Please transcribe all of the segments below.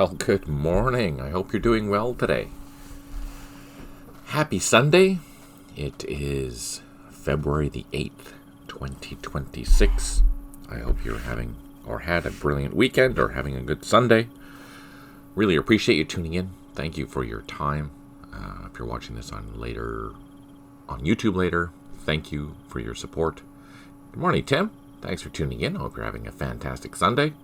Well, good morning. I hope you're doing well today. Happy Sunday. It is February the 8th, 2026. I hope you're having or had a brilliant weekend or having a good Sunday. Really appreciate you tuning in. Thank you for your time. If you're watching this on YouTube later, thank you for your support. Good morning, Tim. Thanks for tuning in. I hope you're having a fantastic Sunday.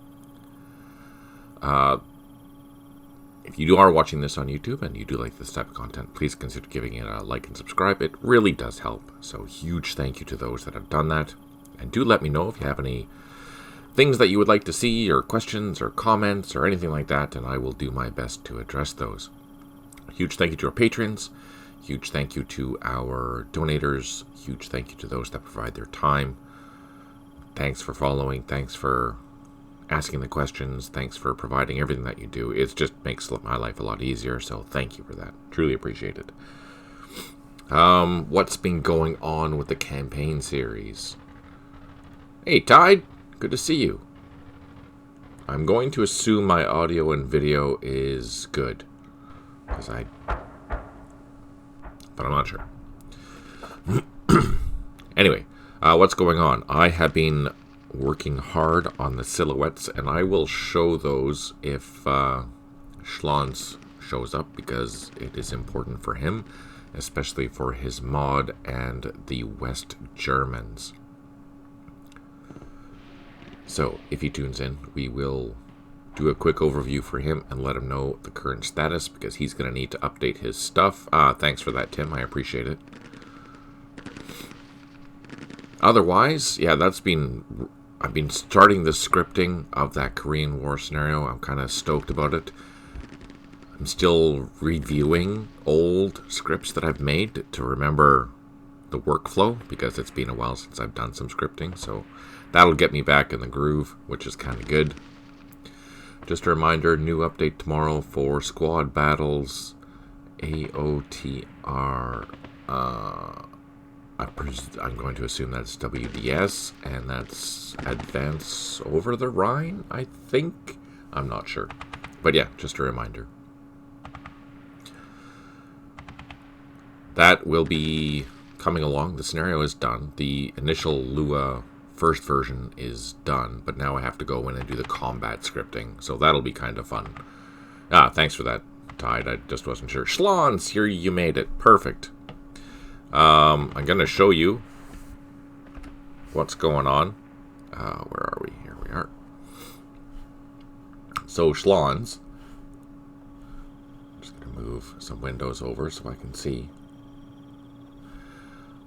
If you are watching this on YouTube and you do like this type of content, please consider giving it a like and subscribe. It really does help. So huge thank you to those that have done that. And do let me know if you have any things that you would like to see or questions or comments or anything like that, and I will do my best to address those. Huge thank you to our patrons. Huge thank you to our donators. Huge thank you to those that provide their time. Thanks for following. Thanks for asking the questions. Thanks for providing everything that you do. It just makes my life a lot easier, so thank you for that. Truly appreciate it. What's been going on with the campaign series? Hey, Tide. Good to see you. I'm going to assume my audio and video is good, but I'm not sure. Anyway, what's going on? I have been working hard on the silhouettes, and I will show those if Schlons shows up, because it is important for him, especially for his mod and the West Germans. So if he tunes in, we will do a quick overview for him and let him know the current status, because he's going to need to update his stuff. Thanks for that, Tim. I appreciate it. Otherwise, yeah, I've been starting the scripting of that Korean War scenario. I'm kind of stoked about it. I'm still reviewing old scripts that I've made to remember the workflow, because it's been a while since I've done some scripting. So that'll get me back in the groove, which is kind of good. Just a reminder, new update tomorrow for squad battles, AOTR. I'm going to assume that's WDS, and that's Advance Over the Rhine, I think. I'm not sure. But yeah, just a reminder. That will be coming along. The scenario is done. The initial Lua first version is done, but now I have to go in and do the combat scripting, so that'll be kind of fun. Thanks for that, Tide. I just wasn't sure. Schlons, here you made it. Perfect. I'm going to show you what's going on. Where are we? Here we are. So, Schlons. I'm just going to move some windows over so I can see.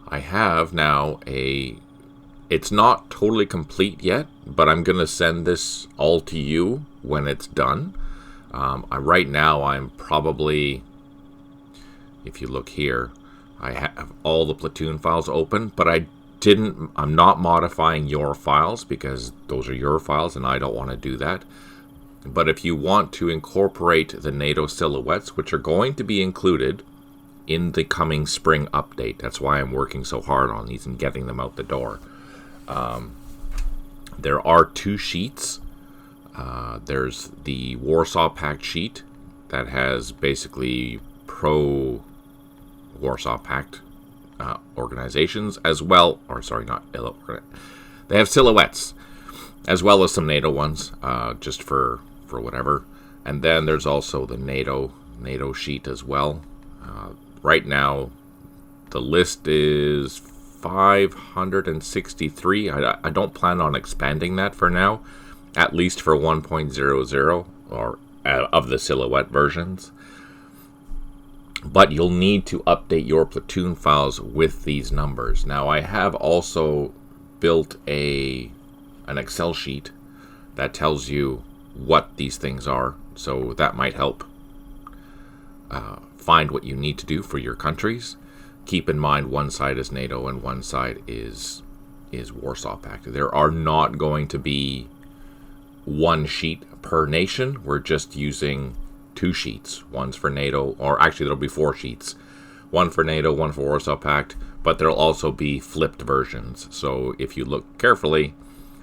I have now it's not totally complete yet, but I'm going to send this all to you when it's done. Right now, I'm probably, if you look here, I have all the platoon files open, but I'm not modifying your files, because those are your files and I don't want to do that. But if you want to incorporate the NATO silhouettes, which are going to be included in the coming spring update, that's why I'm working so hard on these and getting them out the door. There are two sheets. There's the Warsaw Pact sheet that has basically pro Warsaw Pact organizations, as well, they have silhouettes, as well as some NATO ones, just for whatever. And then there's also the NATO sheet as well. Right now, the list is 563. I don't plan on expanding that for now, at least for 1.00 or of the silhouette versions. But you'll need to update your platoon files with these numbers. Now, I have also built an Excel sheet that tells you what these things are, so that might help find what you need to do for your countries. Keep in mind, one side is NATO and one side is Warsaw Pact. There are not going to be one sheet per nation. We're just using two sheets. One's for NATO, or actually there'll be four sheets. One for NATO, one for Warsaw Pact, but there'll also be flipped versions. So if you look carefully,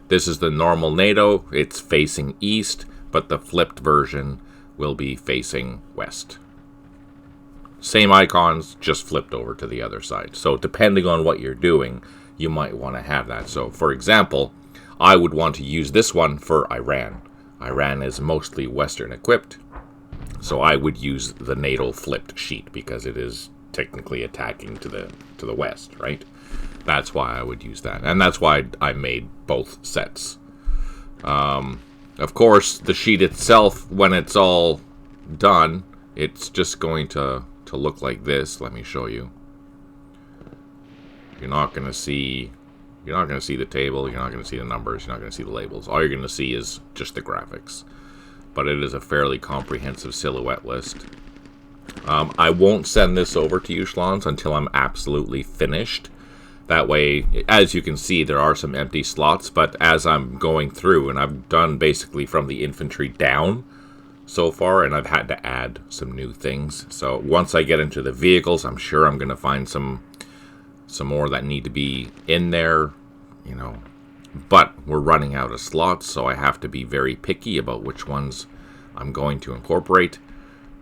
this is the normal NATO. It's facing east, but the flipped version will be facing west. Same icons, just flipped over to the other side. So depending on what you're doing, you might want to have that. So for example, I would want to use this one for Iran. Iran is mostly Western equipped, so I would use the NATO flipped sheet because it is technically attacking to the west, right? That's why I would use that, and that's why I made both sets. Of course, the sheet itself, when it's all done, it's just going to look like this. Let me show you. You're not going to see the table, you're not going to see the numbers, you're not going to see the labels. All you're going to see is just the graphics. But it is a fairly comprehensive silhouette list. I won't send this over to you, Schlons, until I'm absolutely finished. That way, as you can see, there are some empty slots, but as I'm going through, and I've done basically from the infantry down so far, and I've had to add some new things. So once I get into the vehicles, I'm sure I'm going to find some more that need to be in there, you know. But we're running out of slots, so I have to be very picky about which ones I'm going to incorporate.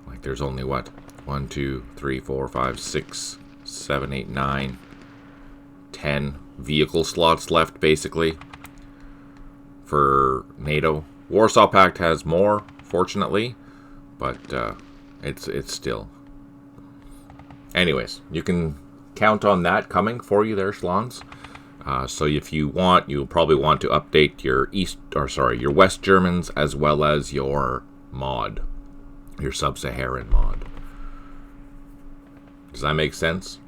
Like there's only, what, 1, 2, 3, 4, 5, 6, 7, 8, 9, 10 vehicle slots left, basically, for NATO. Warsaw Pact has more, fortunately, but it's still. Anyways, you can count on that coming for you there, Schlons. So if you want, you'll probably want to update your your West Germans as well as your mod, your Sub-Saharan mod. Does that make sense?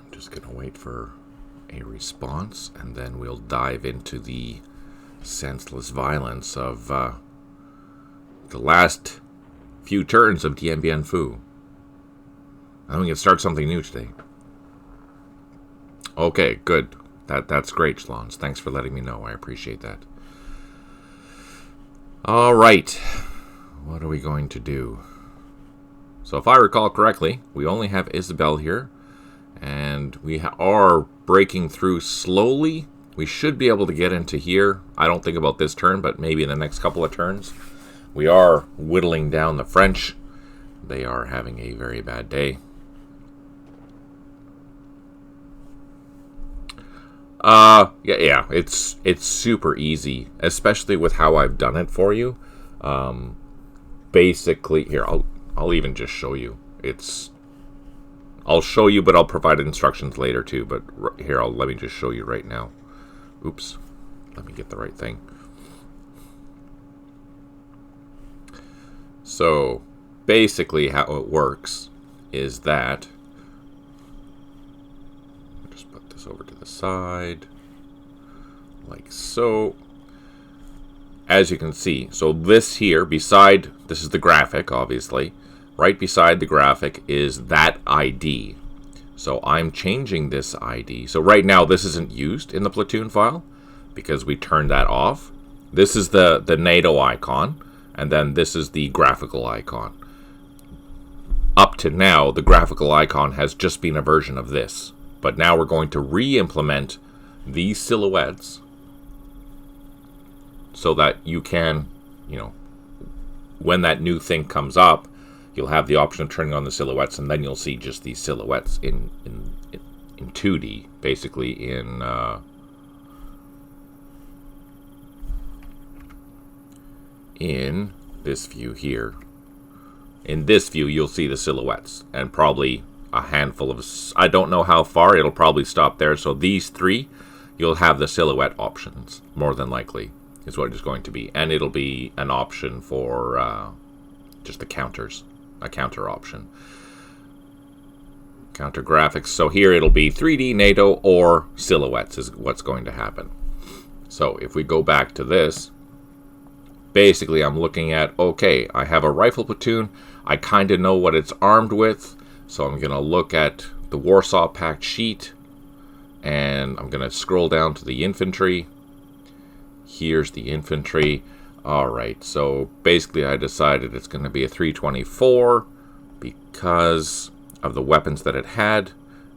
I'm just gonna wait for a response, and then we'll dive into the senseless violence of the last few turns of Dien Bien Phu. I think we can start something new today. Okay, good. That's great, Schlons. Thanks for letting me know. I appreciate that. All right. What are we going to do? So if I recall correctly, we only have Isabel here, and we are breaking through slowly. We should be able to get into here. I don't think about this turn, but maybe in the next couple of turns. We are whittling down the French. They are having a very bad day. Yeah, it's super easy, especially with how I've done it for you. Basically, here, I'll even just show you. I'll show you, but I'll provide instructions later too. But here, let me just show you right now. Oops, let me get the right thing. So basically how it works is that, just put this over to the side like so. As you can see, so this here beside, this is the graphic, obviously. Right beside the graphic is that ID. So I'm changing this ID. So right now this isn't used in the platoon file because we turned that off. This is the NATO icon. And then this is the graphical icon. Up to now, the graphical icon has just been a version of this. But now we're going to re-implement these silhouettes so that you can, you know, when that new thing comes up, you'll have the option of turning on the silhouettes, and then you'll see just these silhouettes in 2D, basically in this view here. In this view, you'll see the silhouettes, and probably a handful of, I don't know how far, it'll probably stop there. So these three, you'll have the silhouette options, more than likely, is what it's going to be. And it'll be an option for just the counters, a counter option. Counter graphics. So here it'll be 3D NATO or silhouettes is what's going to happen. So if we go back to this, basically I'm looking at, okay, I have a rifle platoon. I kind of know what it's armed with. So I'm going to look at the Warsaw Pact sheet, and I'm going to scroll down to the infantry. Here's the infantry. All right, so basically I decided it's going to be a 324 because of the weapons that it had,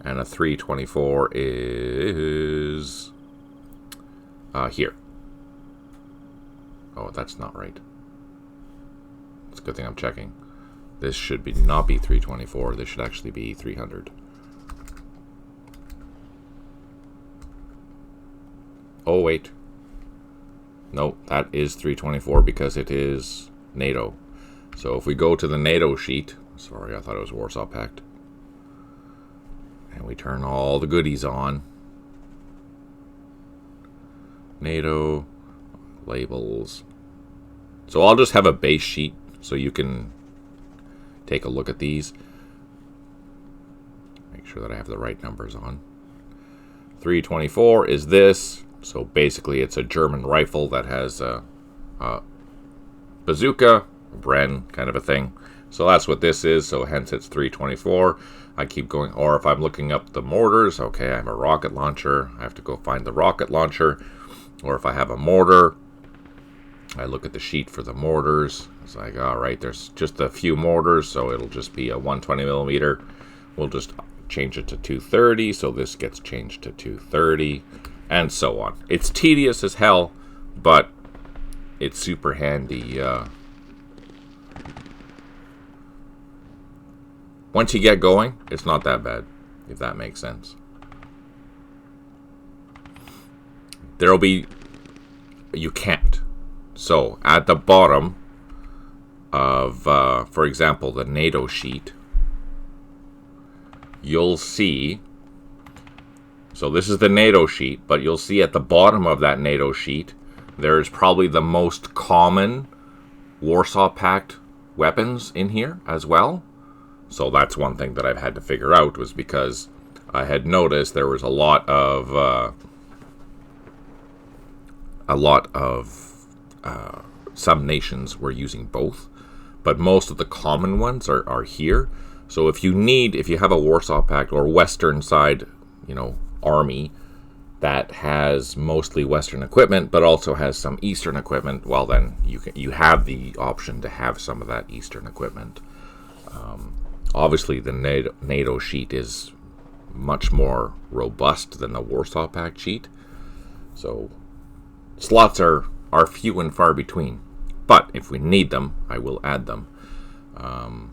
and a 324 is Here. Oh, that's not right. It's a good thing I'm checking. This should not be 324. This should actually be 300. Oh, wait. No, that is 324 because it is NATO. So if we go to the NATO sheet, sorry, I thought it was Warsaw Pact, and we turn all the goodies on, NATO, labels. So I'll just have a base sheet so you can take a look at these. Make sure that I have the right numbers on. 324 is this. So basically it's a German rifle that has a bazooka, Bren kind of a thing. So that's what this is. So hence it's 324. I keep going. Or if I'm looking up the mortars, okay, I have a rocket launcher. I have to go find the rocket launcher. Or if I have a mortar, I look at the sheet for the mortars. It's like, all right, there's just a few mortars, so it'll just be a 120 millimeter. We'll just change it to 230, so this gets changed to 230, and so on. It's tedious as hell, but it's super handy. Once you get going, it's not that bad, if that makes sense. There'll be... You can't. So, at the bottom of, for example, the NATO sheet, you'll see... So this is the NATO sheet, but you'll see at the bottom of that NATO sheet, there's probably the most common Warsaw Pact weapons in here as well. So that's one thing that I've had to figure out, was because I had noticed there was a lot of some nations were using both, but most of the common ones are here. So if you have a Warsaw Pact or Western side, army that has mostly Western equipment, but also has some Eastern equipment, well then you have the option to have some of that Eastern equipment. Obviously, the NATO sheet is much more robust than the Warsaw Pact sheet, so slots are few and far between. But if we need them, I will add them. How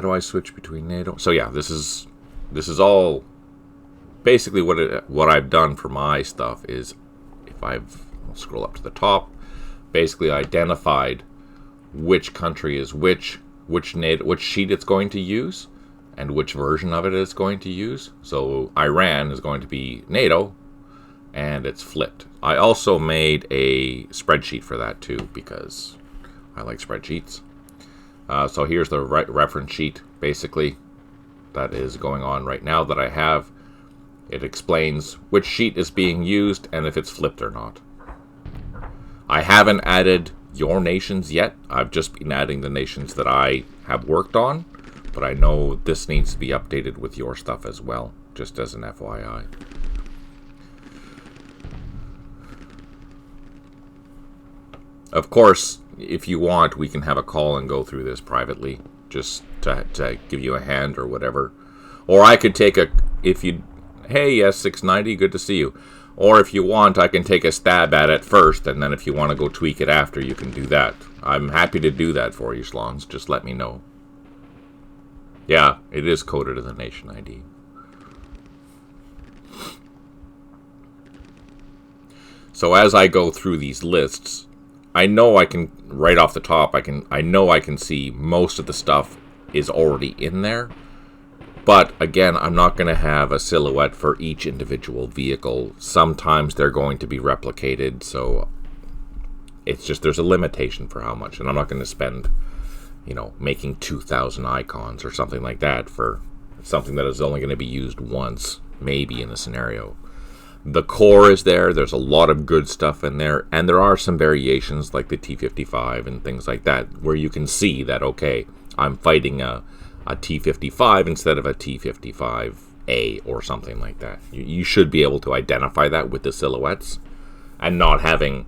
do I switch between NATO? So yeah, this is all basically what I've done for my stuff is, I'll scroll up to the top, basically identified which country is which sheet it's going to use and which version of it it's going to use. So Iran is going to be NATO, and it's flipped. I also made a spreadsheet for that too, because I like spreadsheets. So here's the reference sheet, basically, that is going on right now that I have. It explains which sheet is being used and if it's flipped or not. I haven't added your nations yet. I've just been adding the nations that I have worked on, but I know this needs to be updated with your stuff as well, just as an FYI. Of course, if you want, we can have a call and go through this privately, just to give you a hand or whatever. Or I could take hey, S690, good to see you. Or if you want, I can take a stab at it first, and then if you want to go tweak it after, you can do that. I'm happy to do that for you, Schlons. Just let me know. Yeah, it is coded as a nation ID. So as I go through these lists, I know I can, right off the top, I know I can see most of the stuff is already in there. But again, I'm not going to have a silhouette for each individual vehicle. Sometimes they're going to be replicated, so it's just, there's a limitation for how much. And I'm not going to spend, making 2,000 icons or something like that for something that is only going to be used once, maybe in a scenario. The core is there. There's a lot of good stuff in there. And there are some variations like the T-55 and things like that, where you can see that, okay, I'm fighting a T-55 instead of a T-55A or something like that. You should be able to identify that with the silhouettes and not having,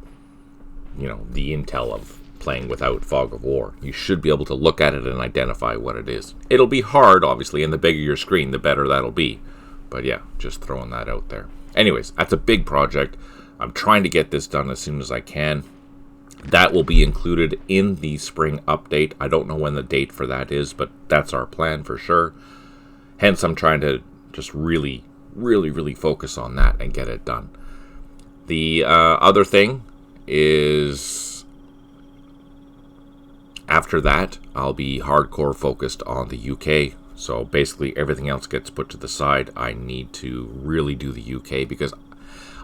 the intel of playing without fog of war. You should be able to look at it and identify what it is. It'll be hard, obviously, and the bigger your screen, the better that'll be. But yeah, just throwing that out there. Anyways, that's a big project. I'm trying to get this done as soon as I can. That will be included in the spring update. I don't know when the date for that is, but that's our plan for sure. Hence, I'm trying to just really focus on that and get it done. The other thing is, after that, I'll be hardcore focused on the UK. So basically everything else gets put to the side. I need to really do the UK because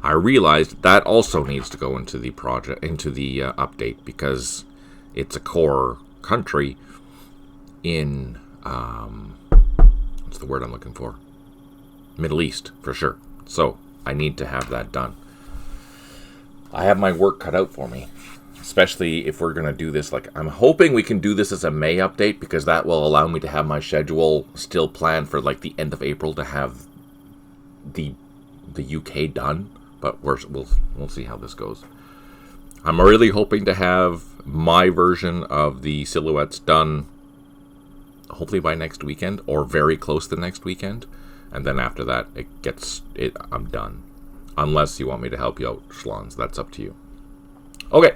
I realized that also needs to go into the project, into the update, because it's a core country in, what's the word I'm looking for? Middle East, for sure. So I need to have that done. I have my work cut out for me, especially if we're going to do this. Like, I'm hoping we can do this as a May update, because that will allow me to have my schedule still planned for like the end of April to have the UK done. But we'll see how this goes. I'm really hoping to have my version of the silhouettes done hopefully by next weekend, or very close to next weekend. And then after that, I'm done. Unless you want me to help you out, Schlons. That's up to you. Okay.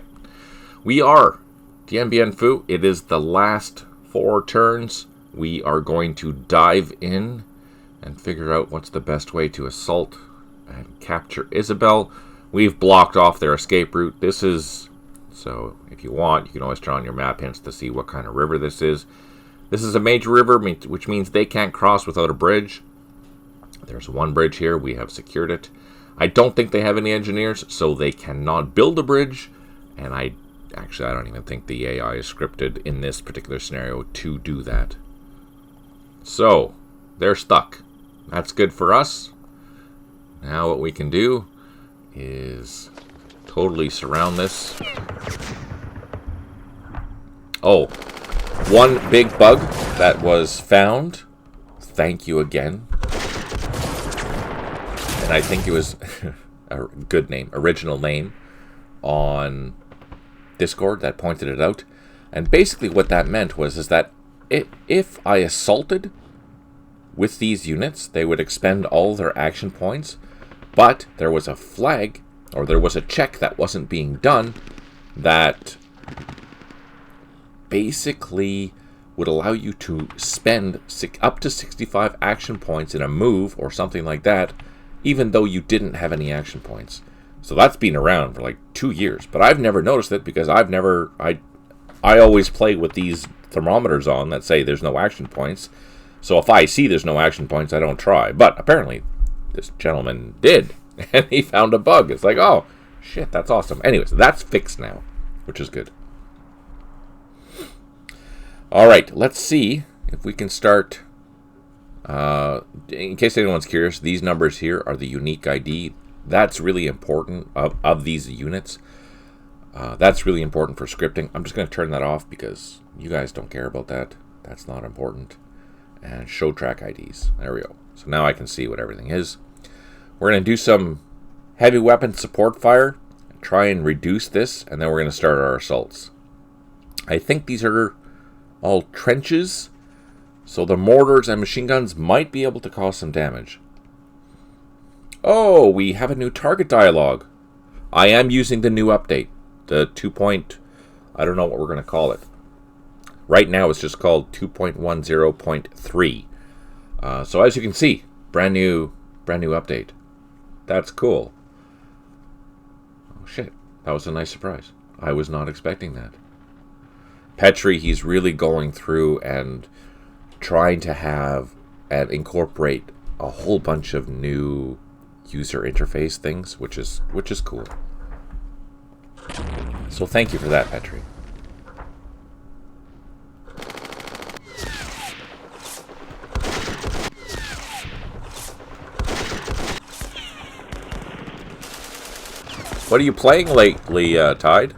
We are Dien Bien Phu. It is the last 4 turns. We are going to dive in and figure out what's the best way to assault and capture Isabel. We've blocked off their escape route. This is, so if you want, you can always turn on your map hints to see what kind of river this is. This is a major river, which means they can't cross without a bridge. There's one bridge here. We have secured it. I don't think they have any engineers, so they cannot build a bridge. And I don't even think the AI is scripted in this particular scenario to do that. So, they're stuck. That's good for us. Now what we can do is totally surround this. Oh, one big bug that was found. Thank you again. And I think it was a good name, original name on Discord that pointed it out. And basically what that meant is that if I assaulted with these units, they would expend all their action points, but there was a flag, or there was a check that wasn't being done, that basically would allow you to spend up to 65 action points in a move or something like that, even though you didn't have any action points. So that's been around for like 2 years, but I've never noticed it because I always play with these thermometers on that say there's no action points. So if I see there's no action points, I don't try. But apparently this gentleman did, and he found a bug. It's like, oh shit, that's awesome. Anyways, that's fixed now, which is good. All right, let's see if we can start. In case anyone's curious, these numbers here are the unique ID. That's really important of these units. That's really important for scripting. I'm just going to turn that off because you guys don't care about that. That's not important. And show track IDs. There we go. So now I can see what everything is. We're going to do some heavy weapon support fire, try and reduce this, and then we're going to start our assaults. I think these are all trenches, so the mortars and machine guns might be able to cause some damage. Oh, we have a new target dialogue. I am using the new update, the 2. I don't know what we're going to call it. Right now it's just called 2.10.3. So as you can see, brand new update. That's cool. Oh shit, that was a nice surprise. I was not expecting that. Petri, he's really going through and trying to have and incorporate a whole bunch of new user interface things, which is cool. So thank you for that, Petri. What are you playing lately, Tide?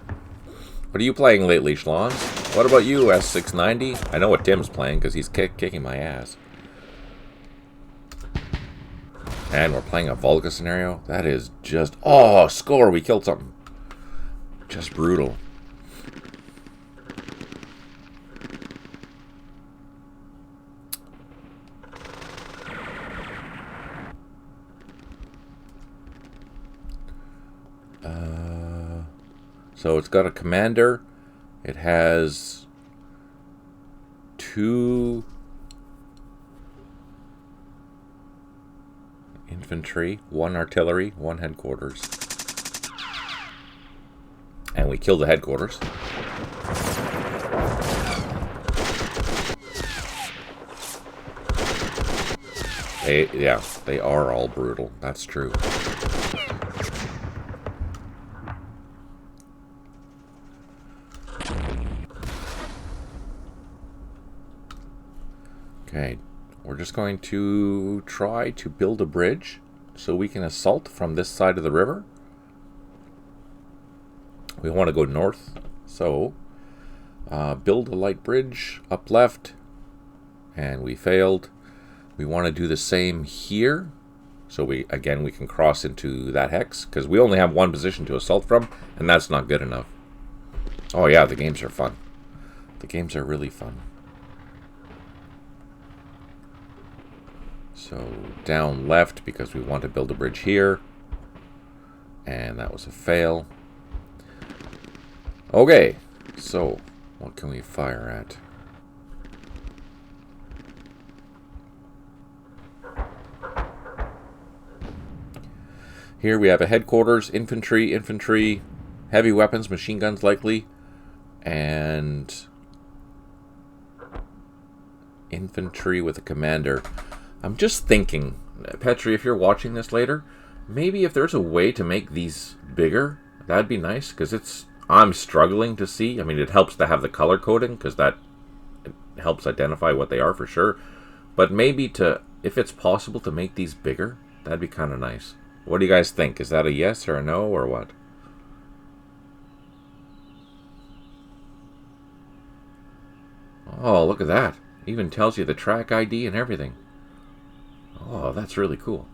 What are you playing lately, Schlons? What about you, S690? I know what Tim's playing because he's kicking my ass. And we're playing a Volga scenario. That is just... Oh, score! We killed something. Just brutal. So it's got a commander. It has 2 infantry, 1 artillery, 1 headquarters. And we killed the headquarters. They are all brutal. That's true. Okay, we're just going to try to build a bridge so we can assault from this side of the river. We want to go north, so build a light bridge up left, and we failed. We want to do the same here, so we can cross into that hex, because we only have 1 position to assault from, and that's not good enough. Oh yeah, the games are fun. The games are really fun. So down left, because we want to build a bridge here, and that was a fail. Okay, so what can we fire at? Here we have a headquarters, infantry, heavy weapons, machine guns likely, and infantry with a commander. I'm just thinking, Petri, if you're watching this later, maybe if there's a way to make these bigger, that'd be nice, because I'm struggling to see. I mean, it helps to have the color coding, because that helps identify what they are for sure. But maybe if it's possible to make these bigger, that'd be kind of nice. What do you guys think? Is that a yes or a no or what? Oh, look at that. Even tells you the track ID and everything. Oh, that's really cool.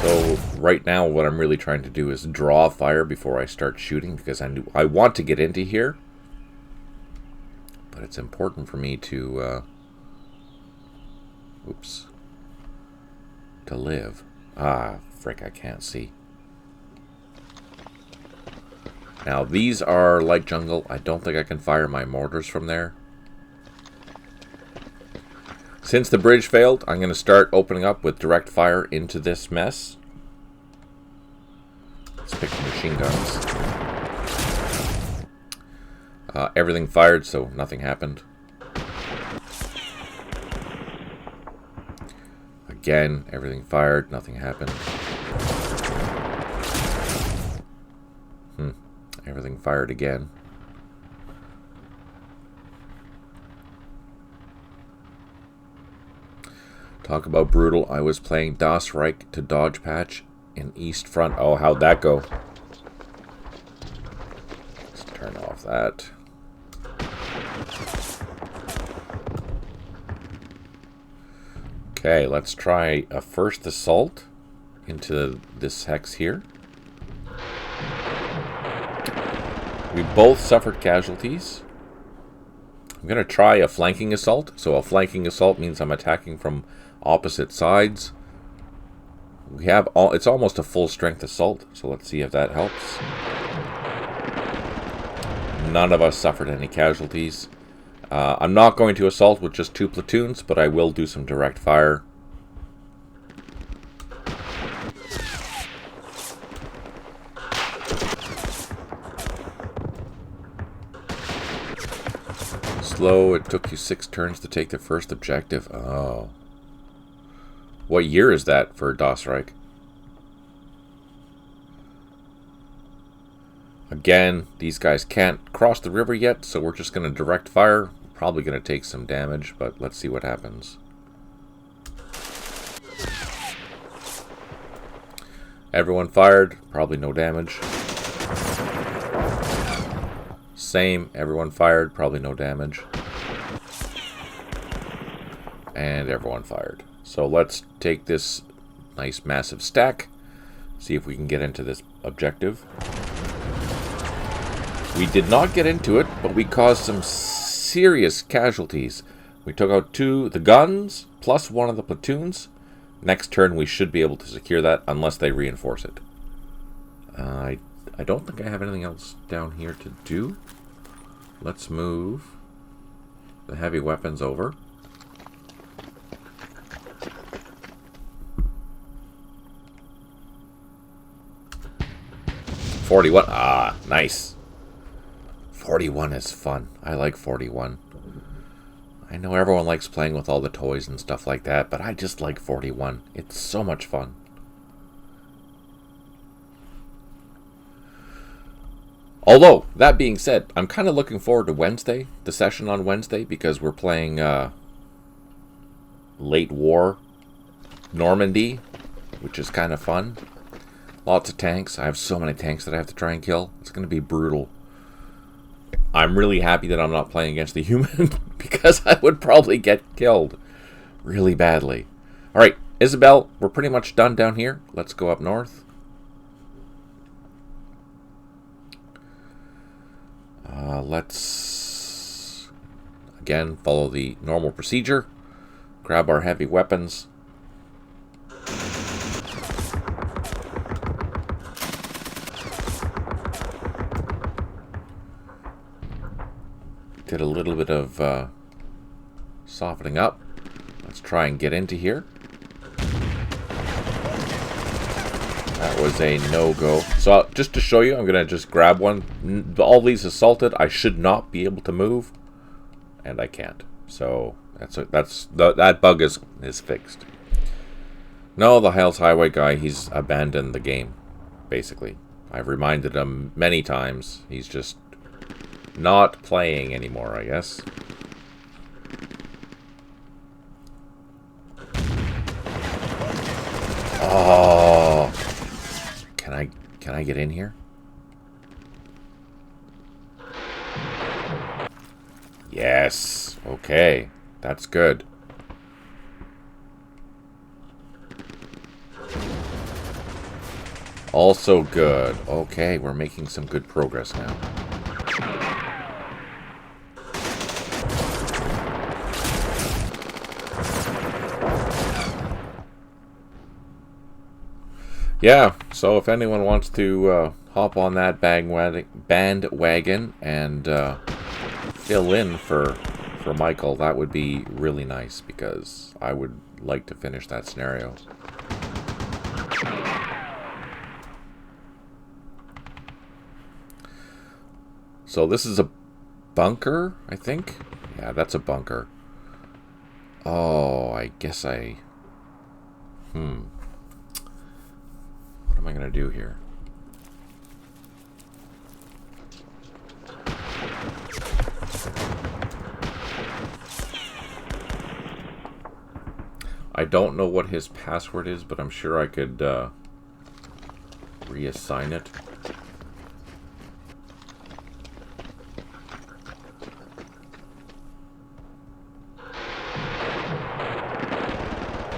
So right now what I'm really trying to do is draw fire before I start shooting, because I want to get into here. But it's important for me to to live. Ah, frick, I can't see. Now these are light jungle. I don't think I can fire my mortars from there. Since the bridge failed, I'm going to start opening up with direct fire into this mess. Let's pick the machine guns. Everything fired, so nothing happened. Again, everything fired, nothing happened. Everything fired again. Talk about brutal. I was playing Das Reich to dodge patch in East Front. Oh, how'd that go? Let's turn off that. Okay, let's try a first assault into this hex here. We both suffered casualties. I'm going to try a flanking assault. So a flanking assault means I'm attacking from opposite sides. It's almost a full strength assault, so let's see if that helps. None of us suffered any casualties. I'm not going to assault with just 2 platoons, but I will do some direct fire. Slow, it took you 6 turns to take the first objective. Oh. What year is that for Das Reich? Again, these guys can't cross the river yet, so we're just going to direct fire. Probably going to take some damage, but let's see what happens. Everyone fired, probably no damage. Same, everyone fired, probably no damage. And everyone fired. So let's take this nice massive stack, see if we can get into this objective. We did not get into it, but we caused some serious casualties. We took out the guns, plus one of the platoons. Next turn, we should be able to secure that, unless they reinforce it. I don't think I have anything else down here to do. Let's move the heavy weapons over. $41. Ah, nice. 41 is fun. I like 41. I know everyone likes playing with all the toys and stuff like that, but I just like 41. It's so much fun. Although, that being said, I'm kind of looking forward to Wednesday, the session on Wednesday, because we're playing late war Normandy, which is kind of fun. Lots of tanks. I have so many tanks that I have to try and kill. It's going to be brutal. I'm really happy that I'm not playing against the human, because I would probably get killed really badly. Alright, Isabel, we're pretty much done down here. Let's go up north. Let's, again, follow the normal procedure. Grab our heavy weapons. Did a little bit of softening up. Let's try and get into here. That was a no-go. So just to show you, I'm going to just grab one. All these assaulted. I should not be able to move. And I can't. So that bug is fixed. No, the Hales Highway guy, he's abandoned the game, basically. I've reminded him many times. He's just not playing anymore, I guess. Oh, can I get in here? Yes. Okay, that's good. Also good. Okay, we're making some good progress now. Yeah, so if anyone wants to hop on that bandwagon and fill in for Michael, that would be really nice, because I would like to finish that scenario. So this is a bunker, I think? Yeah, that's a bunker. Oh, I guess What am I going to do here? I don't know what his password is, but I'm sure I could reassign it.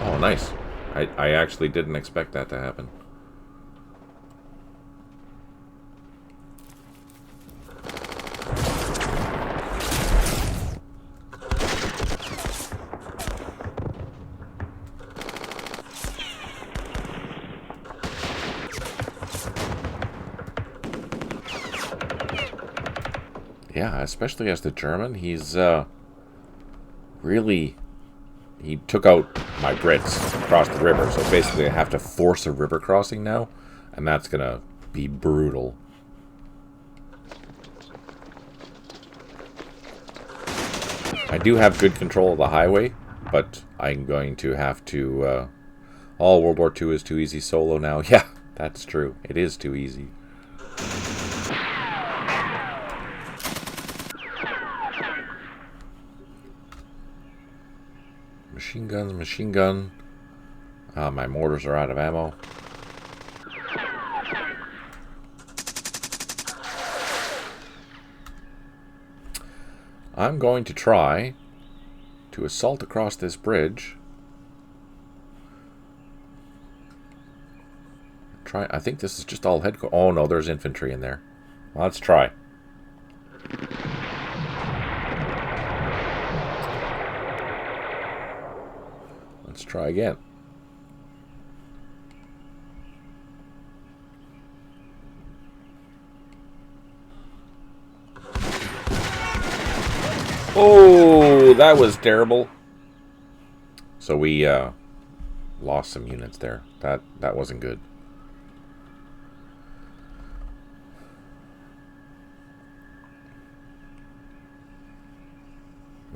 Oh, nice. I actually didn't expect that to happen. Yeah, especially as the German, he's really... He took out my Brits across the river, so basically I have to force a river crossing now, and that's gonna be brutal. I do have good control of the highway, but I'm going to have to... all World War II is too easy solo now. Yeah, that's true. It is too easy. Machine gun. My mortars are out of ammo. I'm going to try to assault across this bridge. I think this is just all headquarters. Oh no, there's infantry in there. Let's try. Let's try again. Oh, that was terrible. So we lost some units there. That wasn't good.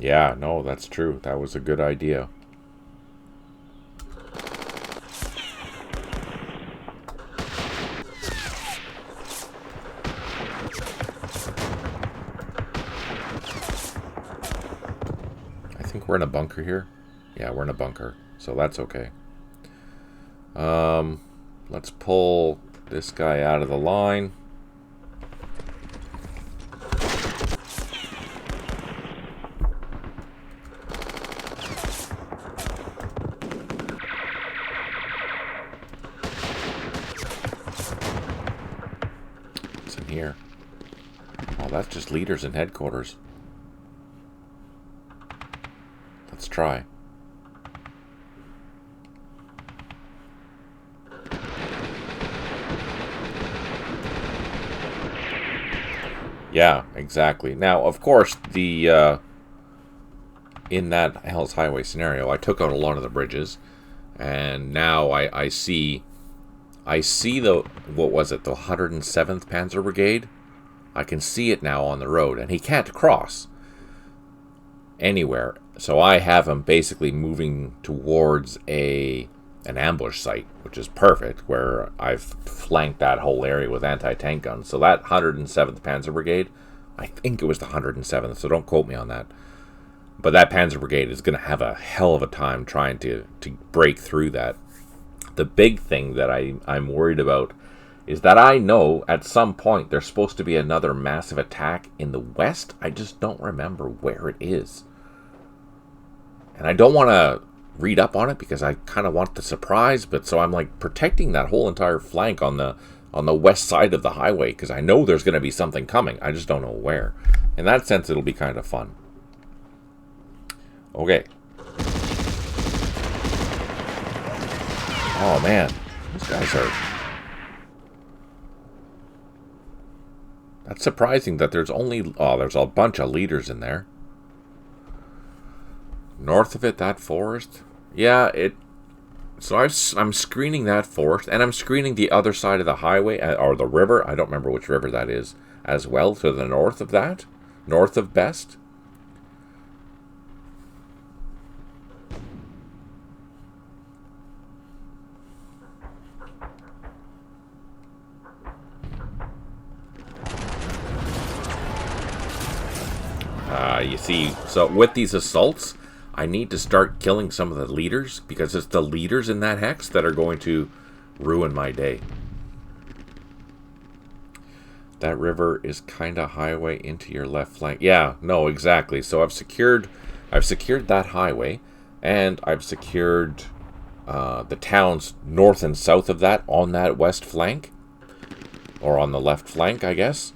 Yeah, no, that's true. That was a good idea. I think we're in a bunker here. Yeah, we're in a bunker, so that's okay. Let's pull this guy out of the line. What's in here? Oh, that's just leaders and headquarters. Let's try. Yeah, exactly. Now, of course, the in that Hell's Highway scenario, I took out a lot of the bridges, and now I see the, what was it, the 107th Panzer Brigade. I can see it now on the road, and he can't cross anywhere. So I have him basically moving towards an ambush site, which is perfect, where I've flanked that whole area with anti-tank guns. So that 107th Panzer Brigade, I think it was the 107th, so don't quote me on that. But that Panzer Brigade is going to have a hell of a time trying to break through that. The big thing that I'm worried about is that I know at some point there's supposed to be another massive attack in the west. I just don't remember where it is. And I don't want to read up on it because I kind of want the surprise, but so I'm like protecting that whole entire flank on the west side of the highway because I know there's going to be something coming. I just don't know where. In that sense, it'll be kind of fun. Okay. Oh man, these guys are... That's surprising that there's only... Oh, there's a bunch of leaders in there. North of it, that forest. Yeah, so I'm screening that forest, and I'm screening the other side of the highway, or the river. I don't remember which river that is, as well, to the north of that. North of Best. You see, so with these assaults, I need to start killing some of the leaders, because it's the leaders in that hex that are going to ruin my day. That river is kind of highway into your left flank. Yeah, no, exactly. So I've secured that highway, and I've secured the towns north and south of that on that west flank, or on the left flank, I guess.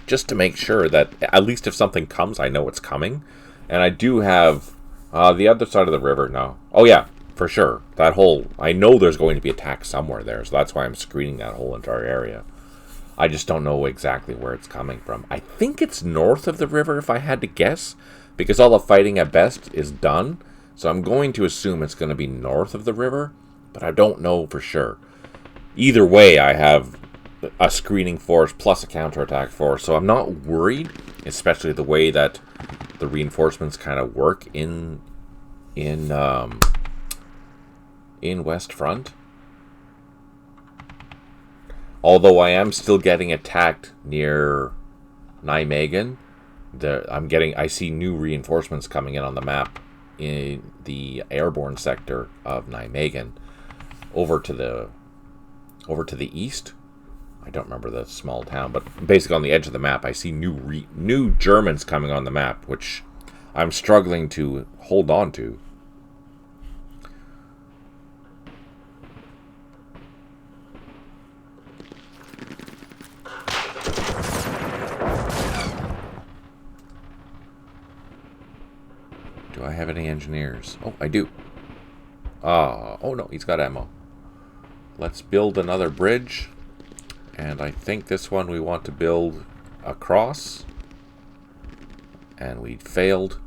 Just to make sure that at least if something comes, I know it's coming. And I do have the other side of the river now. Oh yeah, for sure. That whole... I know there's going to be attacks somewhere there, so that's why I'm screening that whole entire area. I just don't know exactly where it's coming from. I think it's north of the river, if I had to guess, because all the fighting at Best is done. So I'm going to assume it's going to be north of the river, but I don't know for sure. Either way, I have a screening force plus a counterattack force, so I'm not worried, especially the way that the reinforcements kind of work in West Front. Although I am still getting attacked near Nijmegen. I see new reinforcements coming in on the map in the airborne sector of Nijmegen, over to the east. I don't remember the small town, but basically on the edge of the map, I see new Germans coming on the map, which I'm struggling to hold on to. Do I have any engineers? Oh, I do. Oh no, he's got ammo. Let's build another bridge. And I think this one we want to build across. And we failed.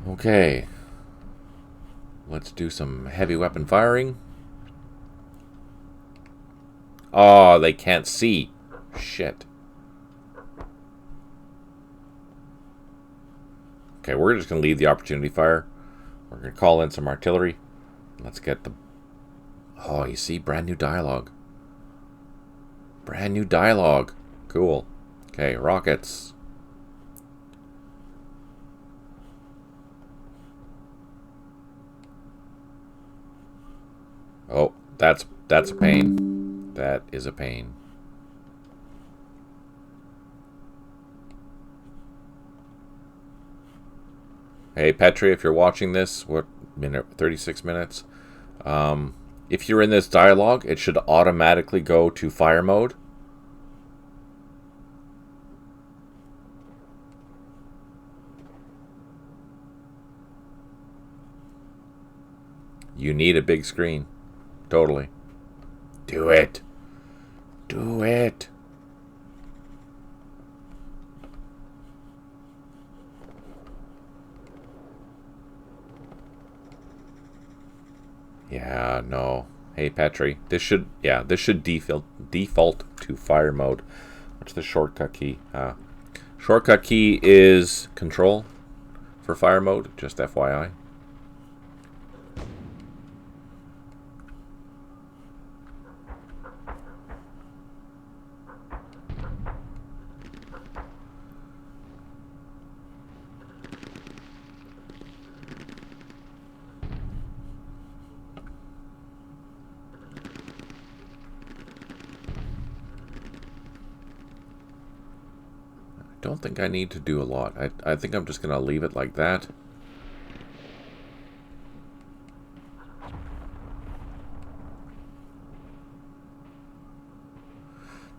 Okay. Let's do some heavy weapon firing. Oh, they can't see. Shit. Okay, we're just going to leave the opportunity fire. We're going to call in some artillery. Let's get the... Oh, you see? Brand new dialogue. Brand new dialogue. Cool. Okay, rockets. Oh, that's a pain. That is a pain. Hey, Petri, if you're watching this, what minute? 36 minutes. If you're in this dialogue, it should automatically go to fire mode. You need a big screen. Totally. Do it. Do it. Yeah, no. Hey, Petri. This should default to fire mode. What's the shortcut key? Shortcut key is control for fire mode, just FYI. Don't think I need to do a lot. I think I'm just going to leave it like that.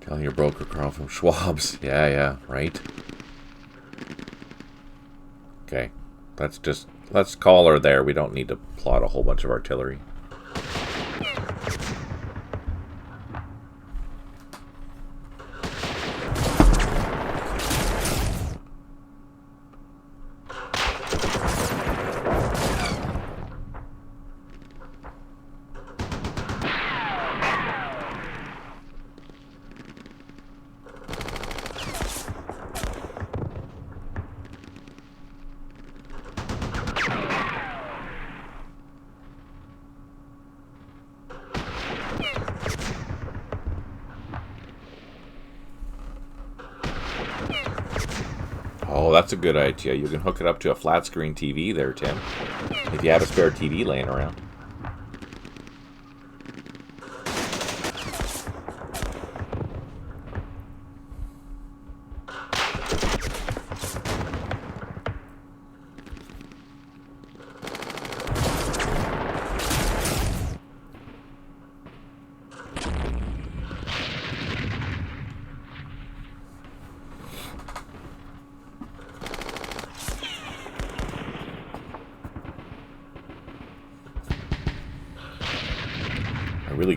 Telling your broker Carl from Schwab's. Yeah, right. Okay. Let's call her there. We don't need to plot a whole bunch of artillery. Oh, that's a good idea. You can hook it up to a flat screen TV there, Tim. If you have a spare TV laying around.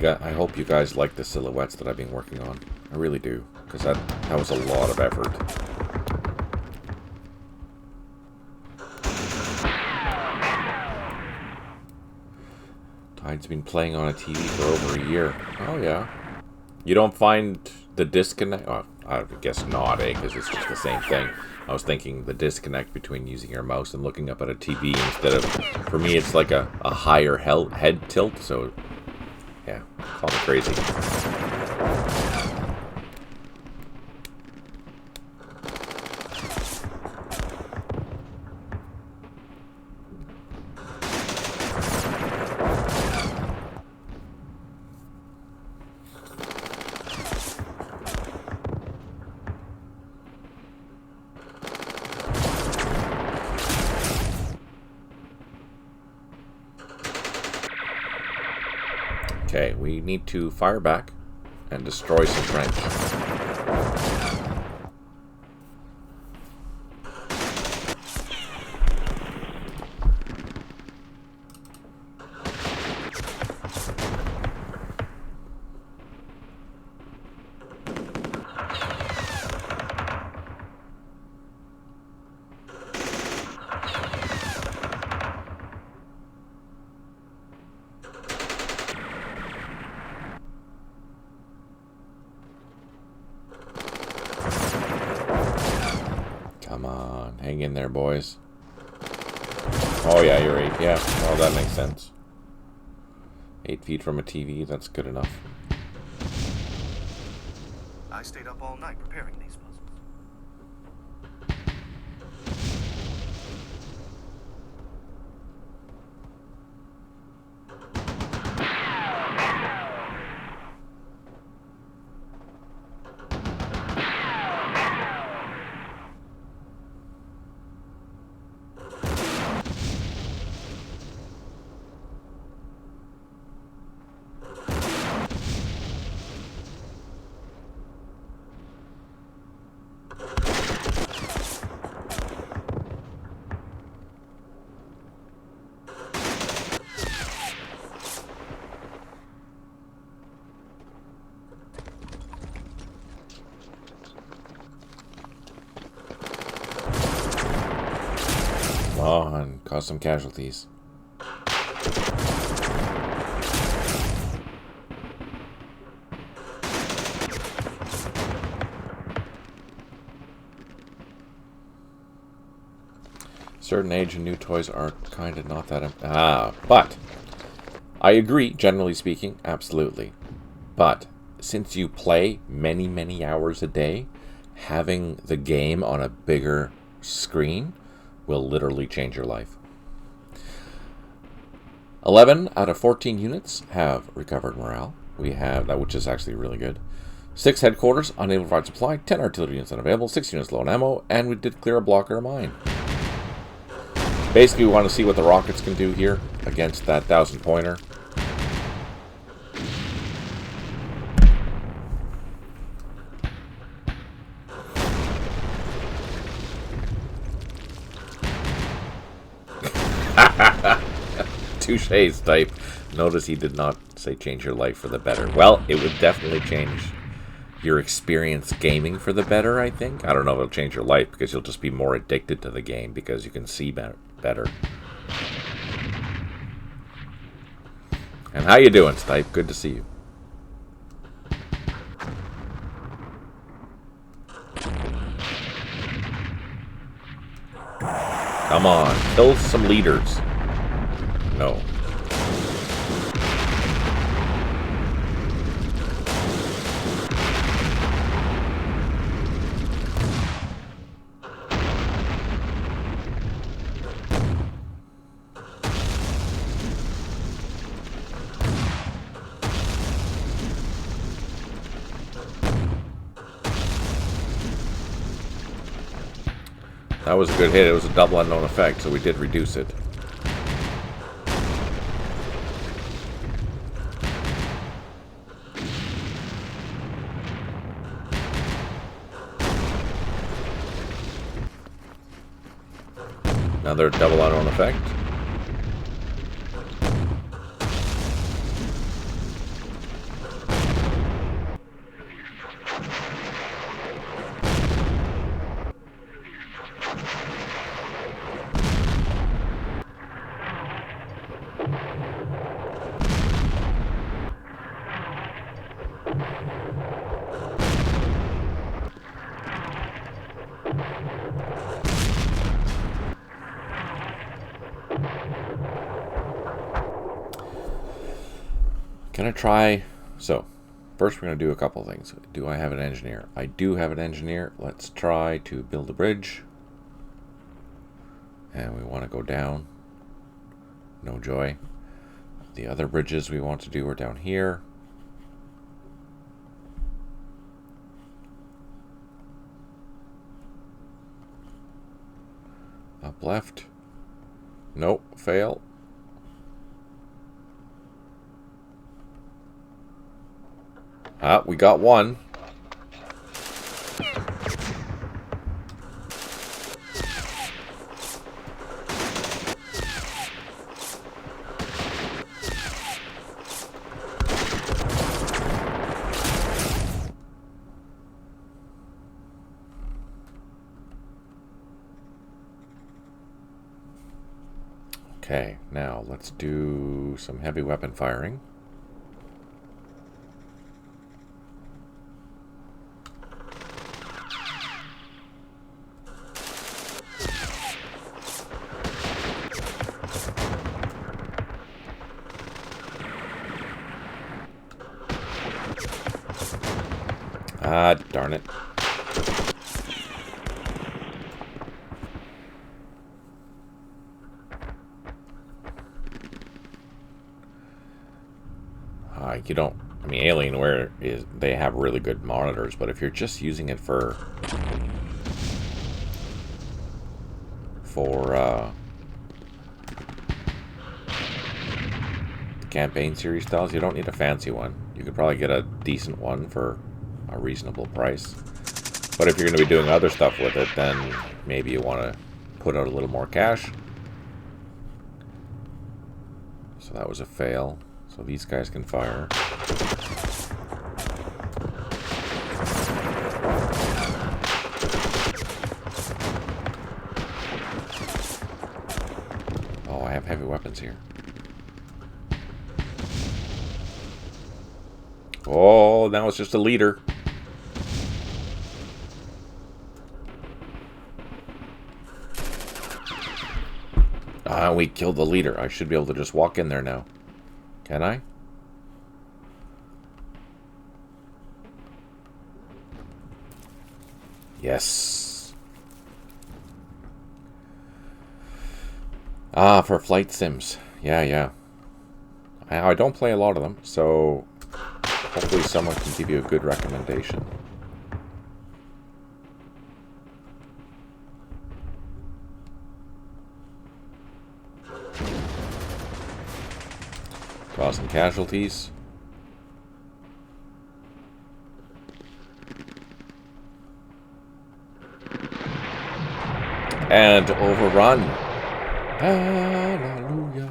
I hope you guys like the silhouettes that I've been working on. I really do, because that was a lot of effort. Tide's been playing on a TV for over a year. Oh yeah. You don't find the disconnect? Oh, I guess not, because it's just the same thing. I was thinking the disconnect between using your mouse and looking up at a TV instead of, for me, it's like a higher head tilt, so yeah, call me crazy. Okay, we need to fire back and destroy some French. Hang in there, boys. Oh, yeah, you're 8. Yeah, well, that makes sense. 8 feet from a TV, that's good enough. I stayed up all night preparing these puzzles. Oh, and cause some casualties. Certain age and new toys are kind of not that... but I agree, generally speaking, absolutely. But since you play many, many hours a day, having the game on a bigger screen will literally change your life. 11 out of 14 units have recovered morale. We have that, which is actually really good. 6 headquarters, unable to provide supply. 10 artillery units unavailable. 6 units low on ammo. And we did clear a blocker mine. Basically, we want to see what the rockets can do here against that 1,000-pointer. Touche, type. Notice he did not say change your life for the better. Well, it would definitely change your experience gaming for the better, I think. I don't know if it'll change your life because you'll just be more addicted to the game because you can see better. And how you doing, Stipe? Good to see you. Come on, kill some leaders. No. That was a good hit. It was a double unknown effect, so we did reduce it. Another double unknown effect. Can I try? So, first we're going to do a couple things. Do I have an engineer? I do have an engineer. Let's try to build a bridge. And we want to go down. No joy. The other bridges we want to do are down here. Up left. Nope, fail. Ah, we got one. Okay, now let's do some heavy weapon firing. Ah, darn it. You don't... I mean, Alienware is... They have really good monitors, but if you're just using it for the campaign series styles, you don't need a fancy one. You could probably get a decent one for a reasonable price. But if you're going to be doing other stuff with it, then maybe you want to put out a little more cash. So that was a fail. So these guys can fire. Oh, I have heavy weapons here. Oh, now it's just a leader. Ah, we killed the leader. I should be able to just walk in there now. Can I? Yes. Ah, for flight sims. Yeah. I don't play a lot of them, so hopefully someone can give you a good recommendation. Causing casualties. And overrun. Hallelujah.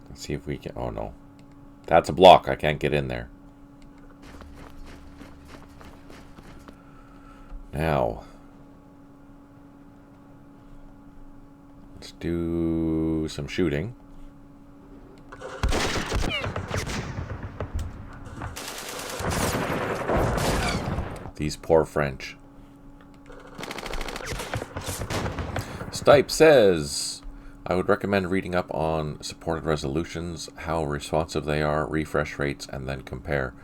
Let's see if we can... Oh, no. That's a block. I can't get in there. Now, let's do some shooting. These poor French. Stipe says, I would recommend reading up on supported resolutions, how responsive they are, refresh rates, and then compare.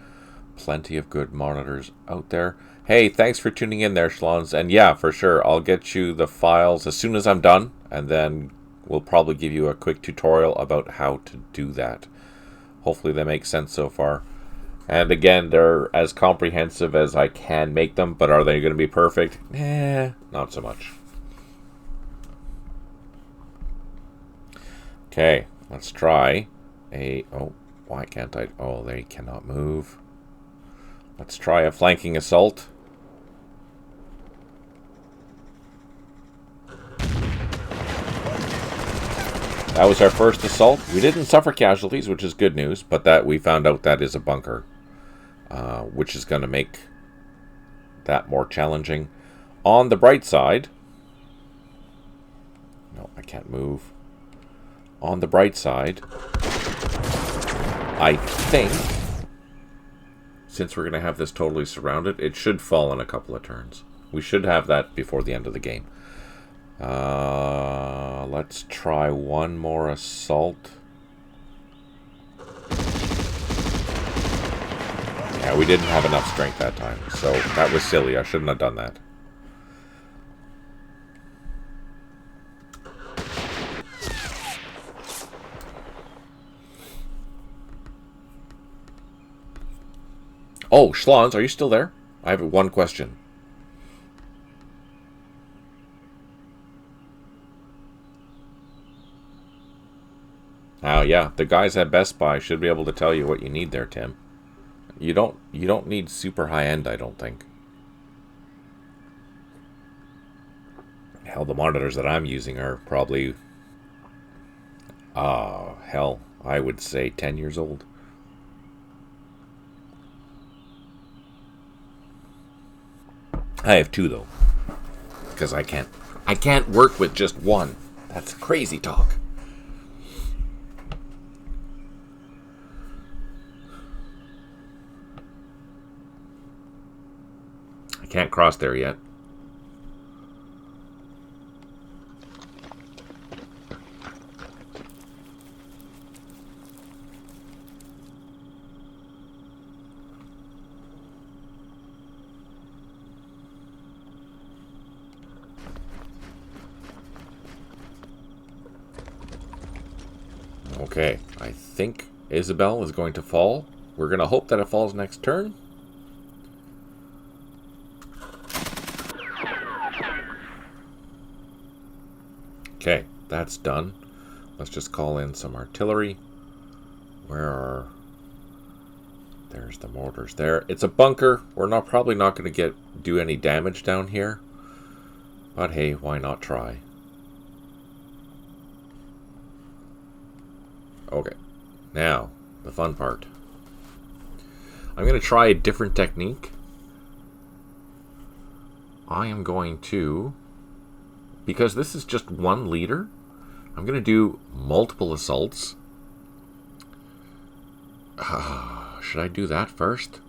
Plenty of good monitors out there. Hey, thanks for tuning in there, Schlons. And yeah, for sure, I'll get you the files as soon as I'm done, and then we'll probably give you a quick tutorial about how to do that. Hopefully they make sense so far. And again, they're as comprehensive as I can make them, but are they going to be perfect? Not so much. Okay, let's try a... Oh, why can't I... Oh, they cannot move. Let's try a flanking assault. That was our first assault. We didn't suffer casualties, which is good news, but that we found out that is a bunker, which is going to make that more challenging. On the bright side... No, I can't move. On the bright side, I think, since we're going to have this totally surrounded, it should fall in a couple of turns. We should have that before the end of the game. Let's try one more assault. Yeah, we didn't have enough strength that time, so that was silly. I shouldn't have done that. Oh, Schlons, are you still there? I have one question. Oh yeah, the guys at Best Buy should be able to tell you what you need there, Tim. You don't need super high end, I don't think. Hell, the monitors that I'm using are probably hell, I would say 10 years old. I have two though, because I can't work with just one. That's crazy talk. I can't cross there yet. Okay, I think Isabel is going to fall. We're going to hope that it falls next turn. Okay, that's done. Let's just call in some artillery. Where are... There's the mortars there. It's a bunker. We're probably not going to do any damage down here. But hey, why not try? Okay, now, the fun part. I'm going to try a different technique. I am going to, because this is just one leader, I'm going to do multiple assaults. Should I do that first?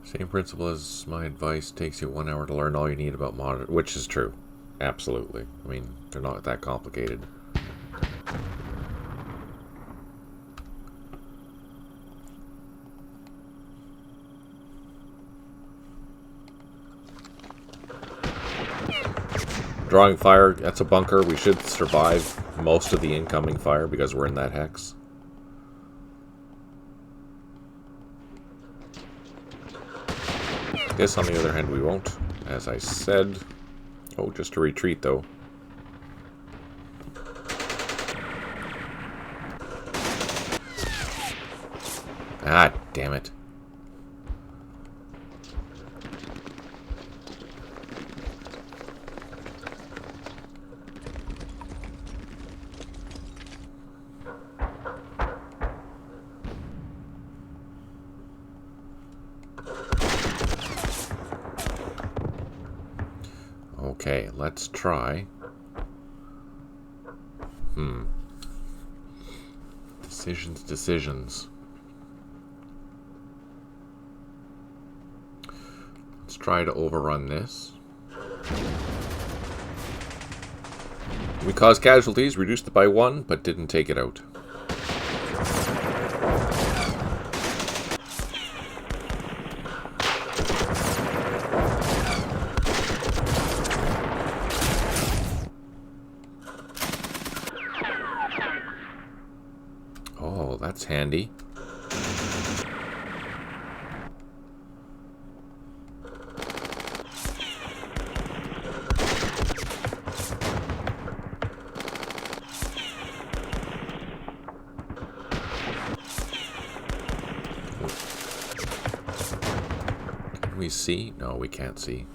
Same principle as my advice. Takes you 1 hour to learn all you need about monitor, which is true. Absolutely. I mean, they're not that complicated. Drawing fire, that's a bunker. We should survive most of the incoming fire because we're in that hex. This, on the other hand, we won't, as I said. Oh, just a retreat, though. Ah, damn it. Okay, let's try. Decisions. Let's try to overrun this. We caused casualties, reduced it by 1, but didn't take it out. Oh, that's handy. Can we see? No, we can't see.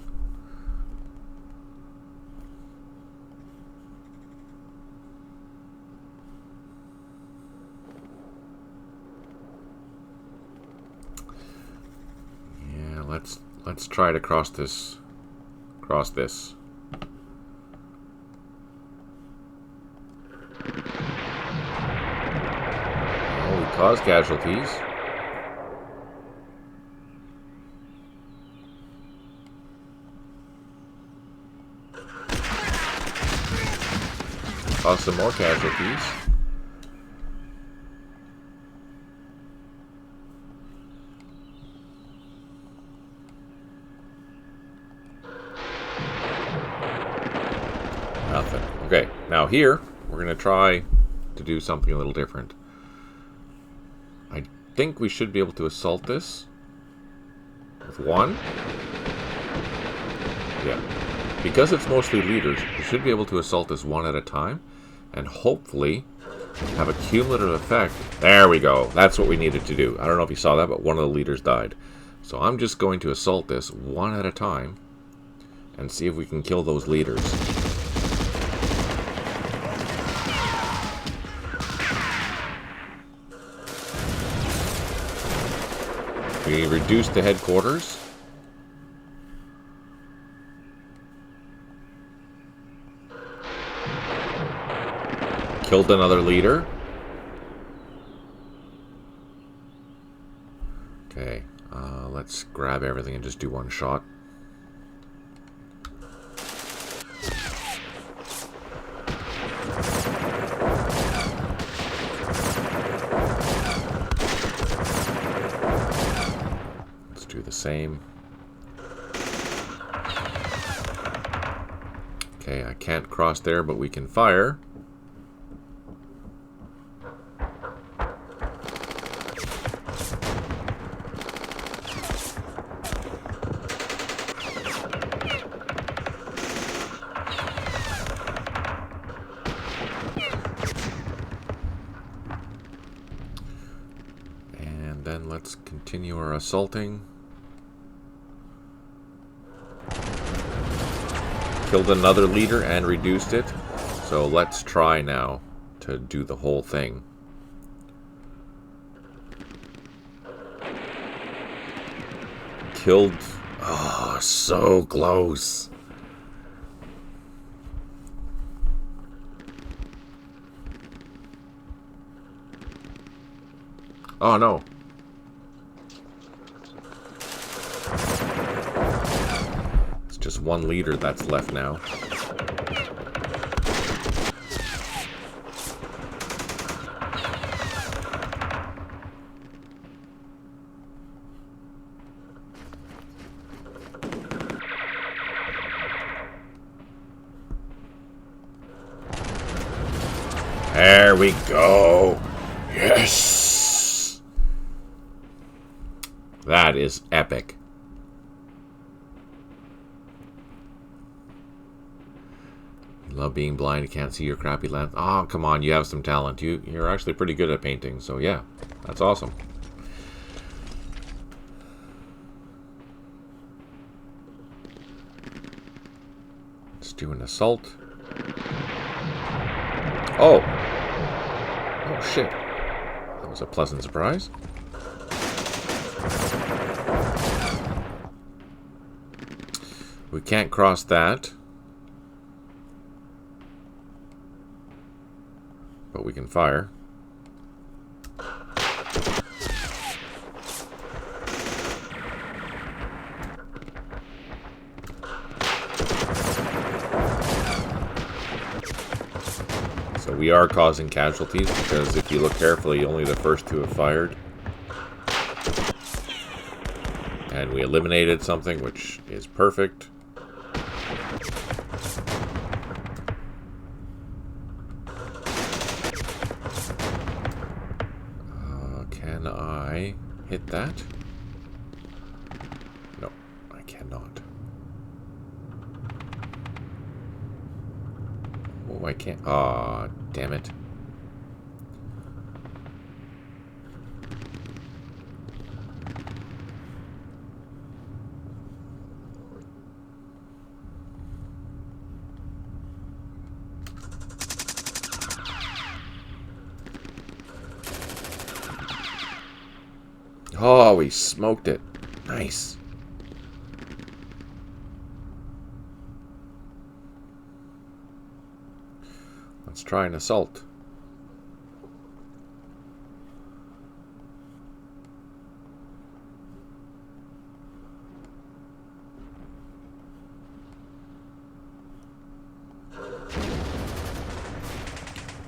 Let's try to cross this. Oh, we caused casualties. Caused some more casualties. Nothing. Okay, now here, we're going to try to do something a little different. I think we should be able to assault this with 1. Yeah. Because it's mostly leaders, we should be able to assault this 1 at a time and hopefully have a cumulative effect. There we go. That's what we needed to do. I don't know if you saw that, but one of the leaders died. So I'm just going to assault this 1 at a time and see if we can kill those leaders. We reduced the headquarters. Killed another leader. Okay, let's grab everything and just do 1 shot. same. Okay, I can't cross there, but we can fire. And then let's continue our assaulting. Killed another leader and reduced it. So let's try now to do the whole thing. Killed. Oh, so close. Oh no. It's just one leader that's left now. There we go. Yes. That is epic. You love being blind. You can't see your crappy lens. Oh, come on. You have some talent. You're actually pretty good at painting. So, yeah. That's awesome. Let's do an assault. Oh. Oh, shit. That was a pleasant surprise. We can't cross that. But we can fire. So we are causing casualties because if you look carefully, only the first two have fired. And we eliminated something, which is perfect. Can I hit that? No, I cannot. Oh, I can't. Aw, damn it. Oh, we smoked it. Nice. Let's try an assault.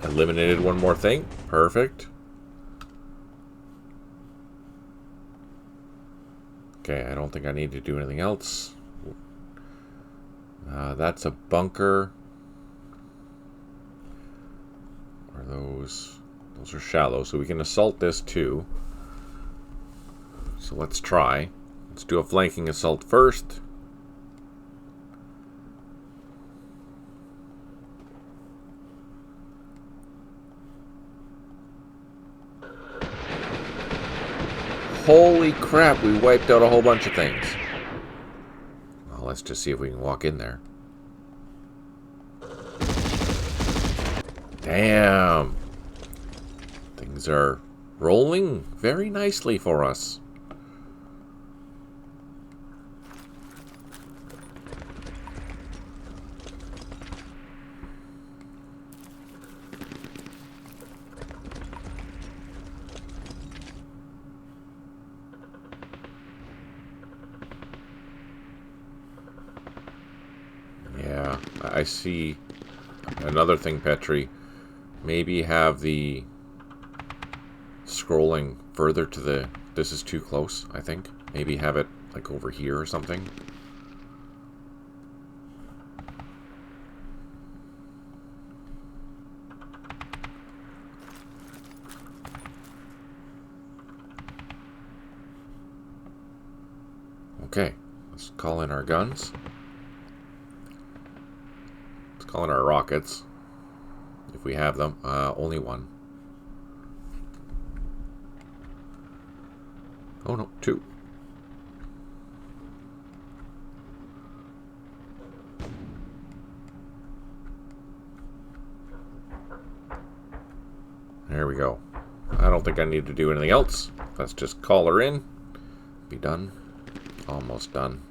Eliminated one more thing. Perfect. Okay, I don't think I need to do anything else. That's a bunker. Are those are shallow, so we can assault this too. So let's try. Let's do a flanking assault first. Holy crap, we wiped out a whole bunch of things. Well, let's just see if we can walk in there. Damn. Things are rolling very nicely for us. Yeah, I see another thing, Petri. Maybe have the scrolling further to the... This is too close, I think. Maybe have it like over here or something. Okay, let's call in our guns. Let's call in our rockets, if we have them. Only one. Oh no, two. There we go. I don't think I need to do anything else. Let's just call her in. Be done. Almost done.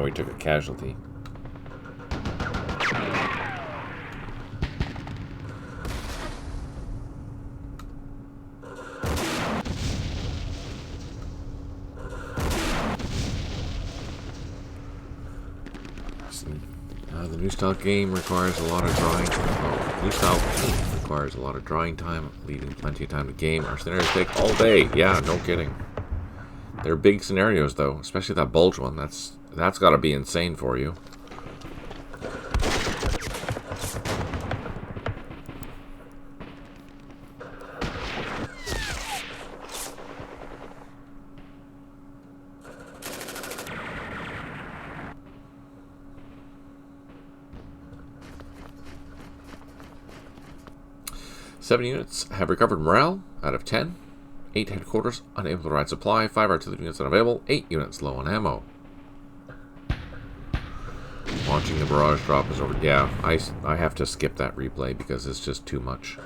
We took a casualty. The new style game requires a lot of drawing time. New style game requires a lot of drawing time, leaving plenty of time to game. Our scenarios take all day. Yeah, no kidding. They're big scenarios, though, especially that bulge one. That's got to be insane for you. Seven units have recovered morale out of 10. 8 headquarters unable to provide supply. 5 artillery units unavailable. 8 units low on ammo. Launching the barrage drop is over. Yeah, I have to skip that replay because it's just too much.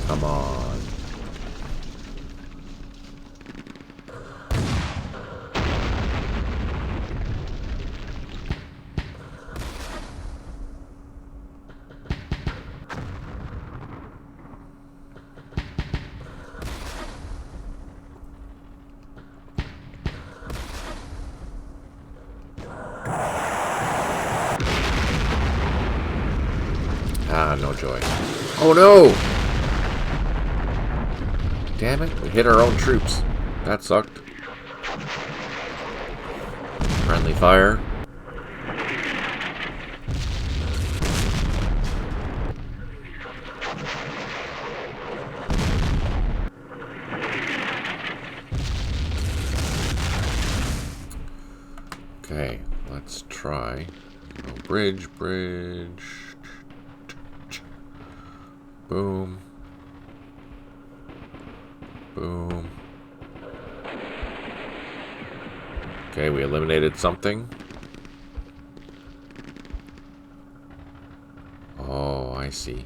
Come on. Ah, no joy. Oh no! Damn it, we hit our own troops. That sucked. Friendly fire. Okay, let's try. Oh, bridge. Boom. Boom. Okay, we eliminated something. Oh, I see.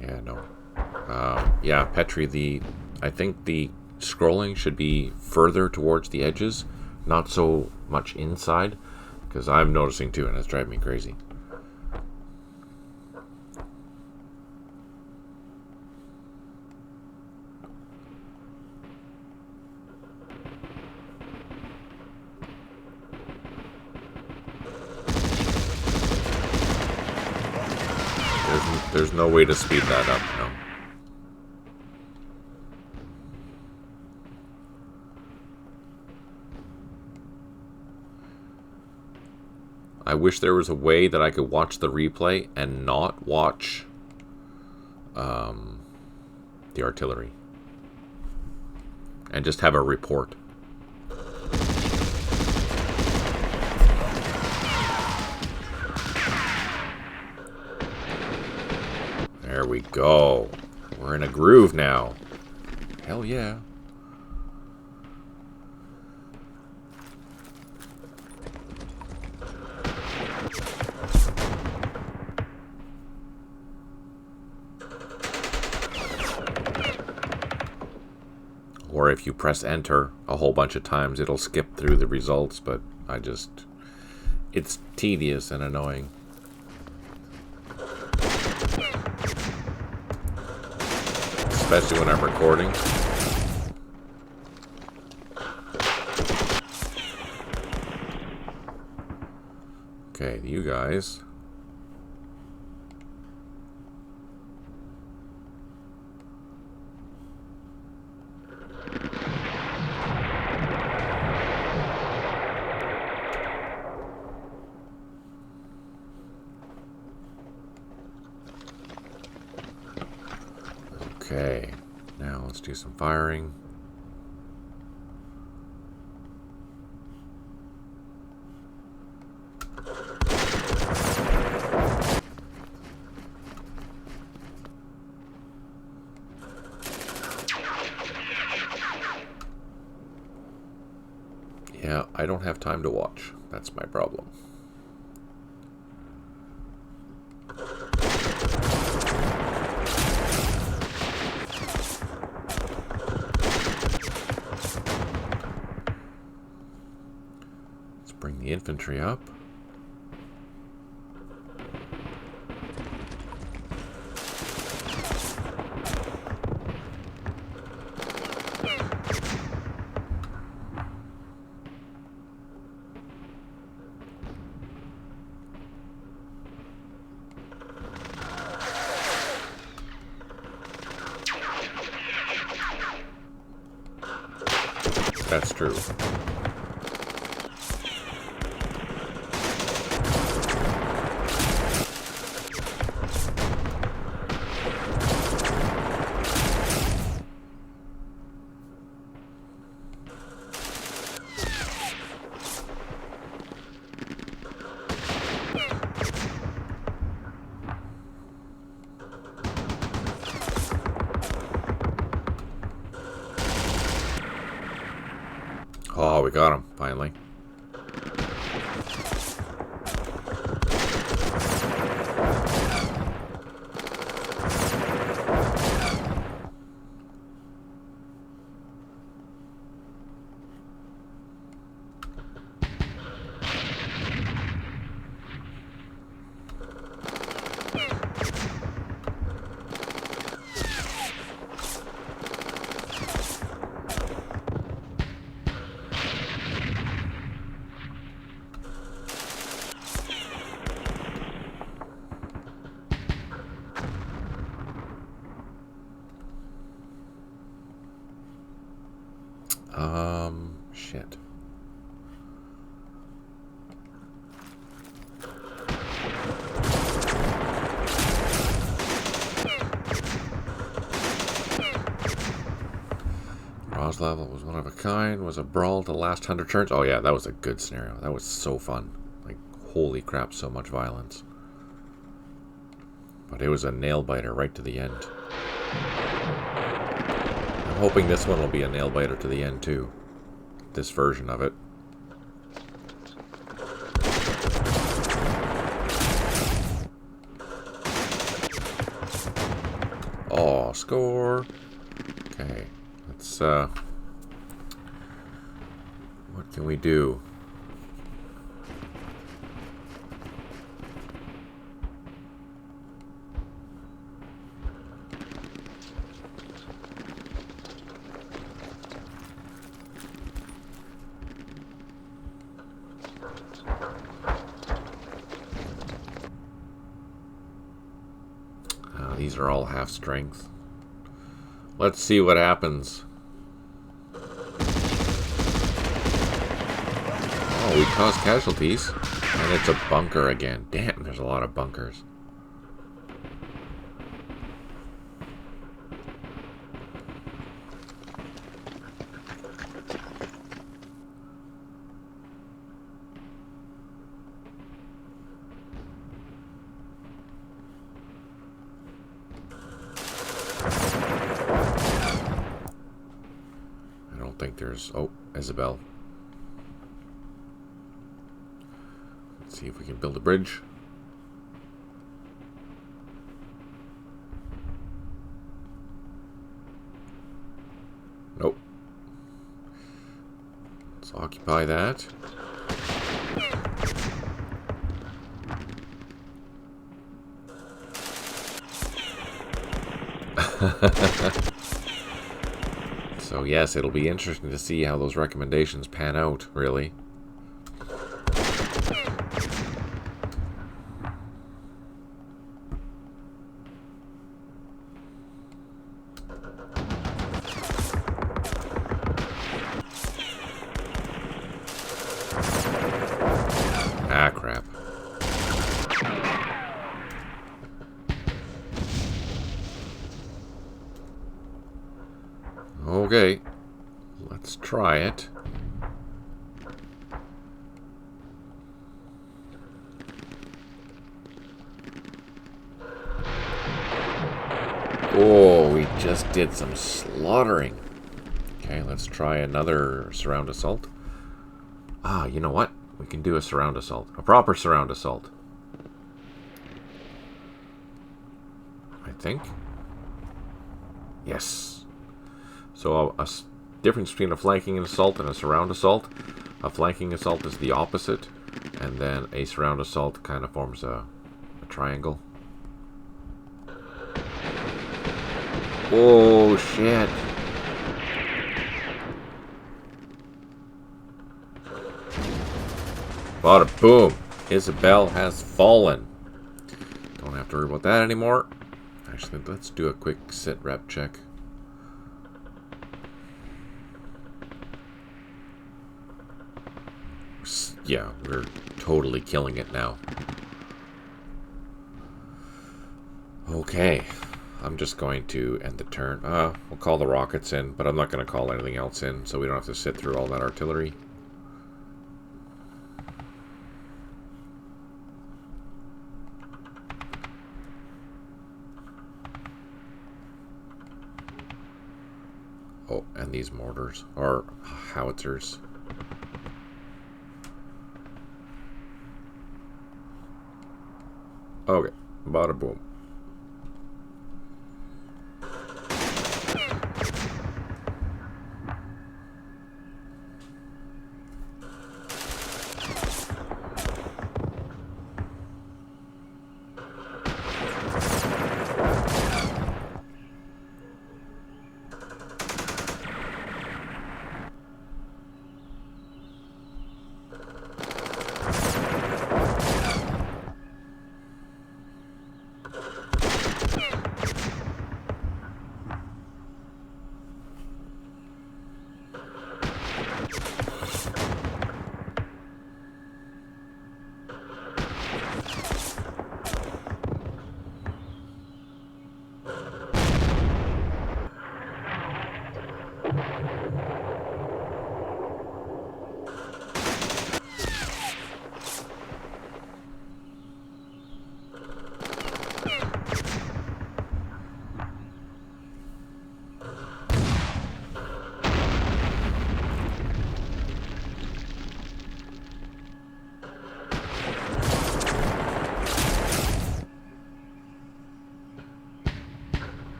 Yeah, no. Yeah, Petri, I think the scrolling should be further towards the edges, not so much inside, because I'm noticing too, and it's driving me crazy. There's no way to speed that up, no. I wish there was a way that I could watch the replay and not watch the artillery. And just have a report. There we go. We're in a groove now. Hell yeah. Or if you press enter a whole bunch of times, it'll skip through the results, but it's tedious and annoying. Especially when I'm recording. Okay, you guys. Okay, now let's do some firing. Yeah, I don't have time to watch. That's my problem. Bring the infantry up. That's true. Oh, we got him, finally. Shit. Raw's level was one of a kind, was a brawl to the last 100 turns. Oh yeah, that was a good scenario. That was so fun. Like, holy crap, so much violence. But it was a nail-biter right to the end. I'm hoping this one will be a nail-biter to the end too. This version of it. Oh, score. Okay, let's what can we do? These are all half strength. Let's see what happens. Oh, we caused casualties. And it's a bunker again. Damn, there's a lot of bunkers. think there's... Oh, Isabel. Let's see if we can build a bridge. Nope. Let's occupy that. So yes, it'll be interesting to see how those recommendations pan out, really. Ah, crap. Okay, let's try it. Oh, we just did some slaughtering. Okay, let's try another surround assault. Ah, you know what? We can do a surround assault. A proper surround assault. I think. Yes. So a difference between a flanking assault and a surround assault. A flanking assault is the opposite, and then a surround assault kind of forms a triangle. Oh, shit. Bada boom. Isabel has fallen. Don't have to worry about that anymore. Actually, let's do a quick sit rep check. Yeah, we're totally killing it now. Okay. I'm just going to end the turn. We'll call the rockets in, but I'm not going to call anything else in, so we don't have to sit through all that artillery. Oh, and these mortars, or howitzers. Okay, bada boom.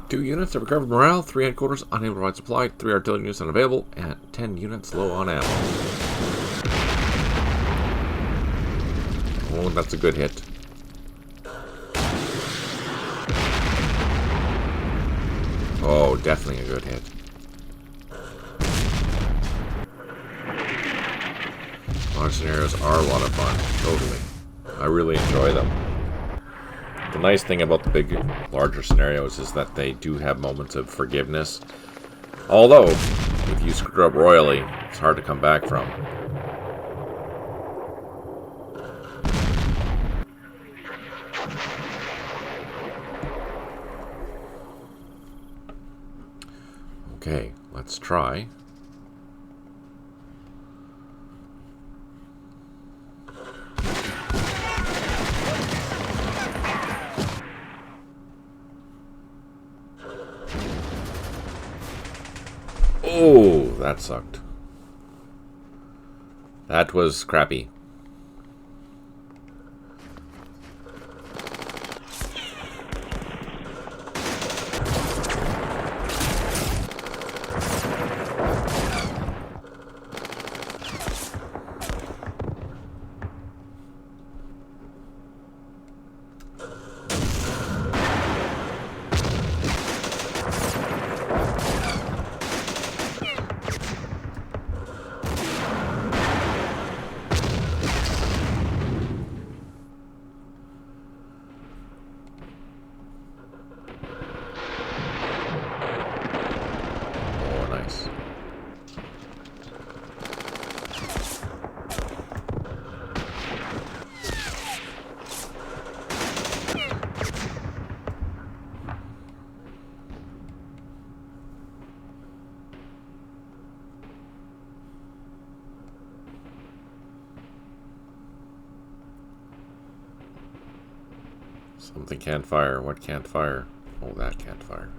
2 units have recovered morale, 3 headquarters unable to provide supply, 3 artillery units unavailable, and 10 units low on ammo. Oh, that's a good hit. Oh, definitely a good hit. Launch scenarios are a lot of fun, totally. I really enjoy them. The nice thing about the big, larger scenarios is that they do have moments of forgiveness. Although, if you screw up royally, it's hard to come back from. Okay, let's try. Oh, that sucked. That was crappy. Something can't fire. What can't fire? Oh, that can't fire.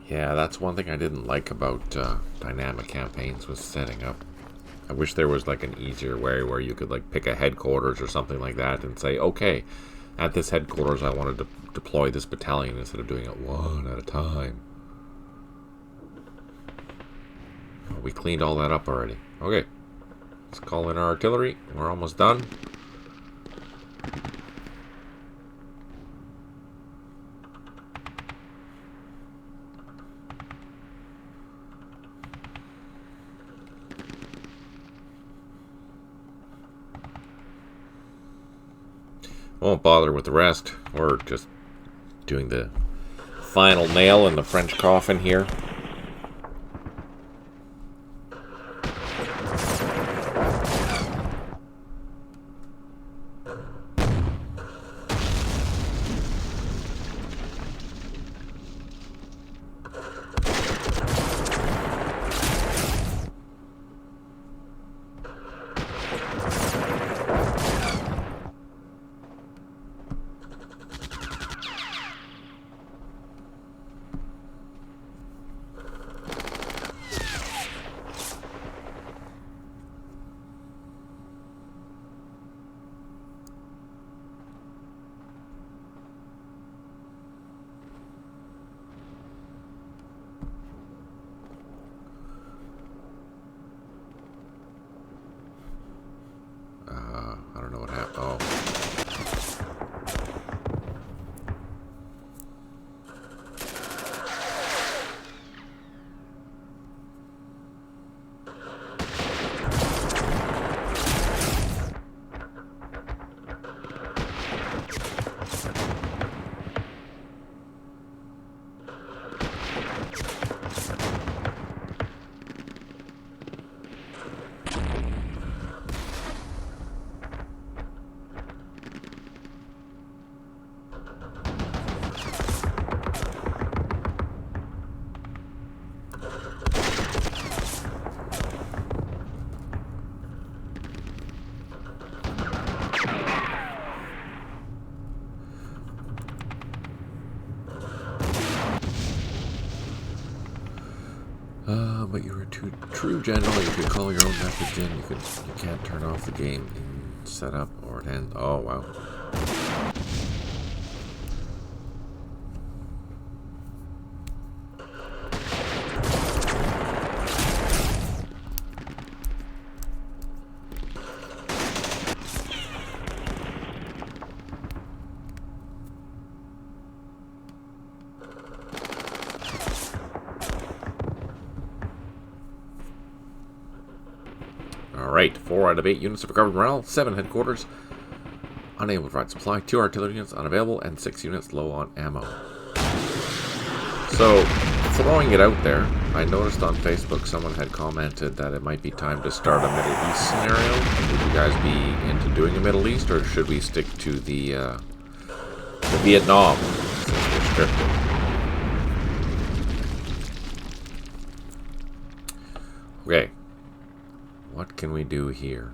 Yeah, that's one thing I didn't like about dynamic campaigns was setting up. I wish there was like an easier way where you could like pick a headquarters or something like that and say, okay, at this headquarters I wanted to deploy this battalion instead of doing it one at a time. Oh, we cleaned all that up already. Okay, let's call in our artillery. We're almost done. Won't bother with the rest. We're just doing the final nail in the French coffin here. true, General. You could call your own message in. You can't turn off the game in setup or it ends. Oh wow. Alright, 4 out of 8 units of recovered morale, 7 headquarters, unable to provide supply, 2 artillery units unavailable, and 6 units low on ammo. So, throwing it out there, I noticed on Facebook someone had commented that it might be time to start a Middle East scenario. Would you guys be into doing a Middle East, or should we stick to the Vietnam, since we're scripted? Okay. What can we do here?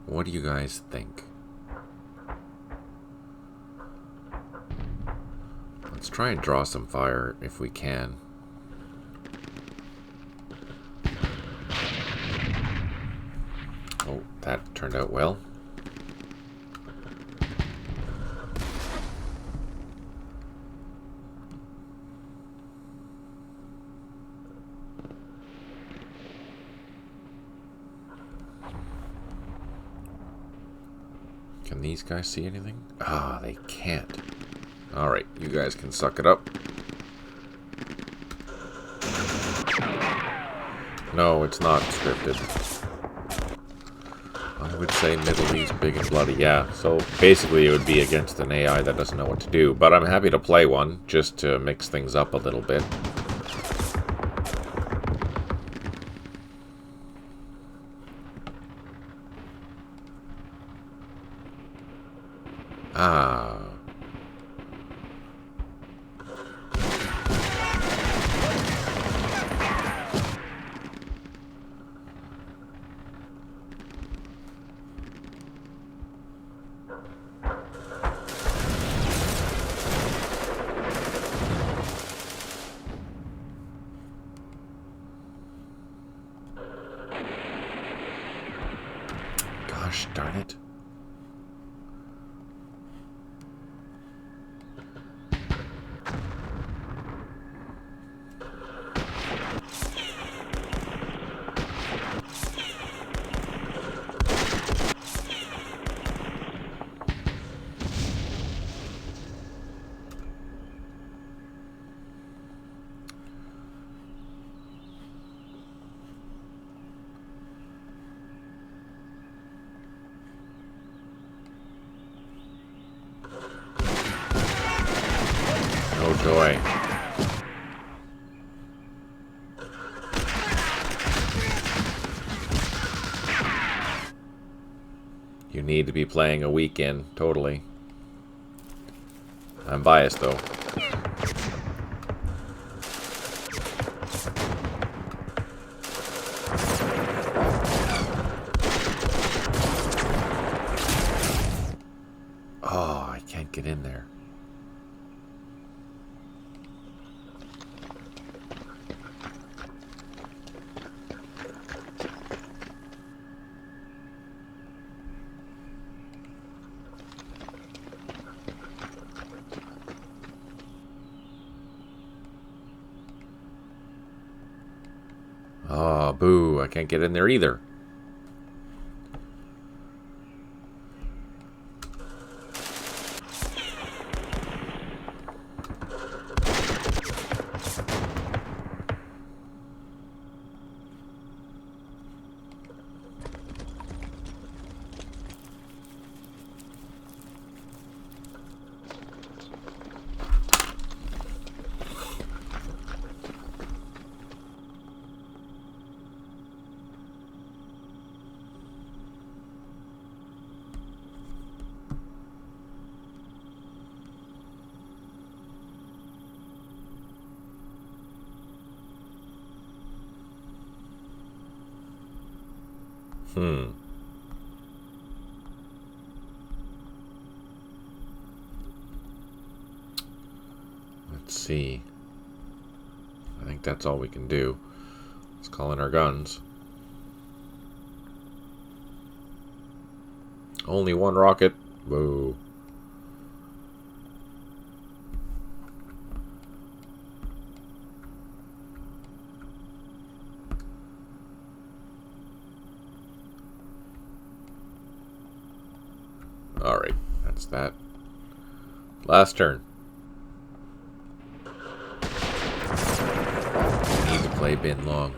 What do you guys think? Let's try and draw some fire if we can. Oh, that turned out well. Can these guys see anything? Ah, they can't. Alright, you guys can suck it up. No, it's not scripted. I would say Middle East, big and bloody. Yeah, so basically it would be against an AI that doesn't know what to do. But I'm happy to play one, just to mix things up a little bit. Ah. Gosh darn it. Oh joy. You need to be playing a weekend, totally. I'm biased though. Oh, I can't get in there. Oh, boo, I can't get in there either. Let's see. think that's all we can do. Let's call in our guns. Only one rocket. Whoa. Alright, that's that. Last turn. Need to play bin long.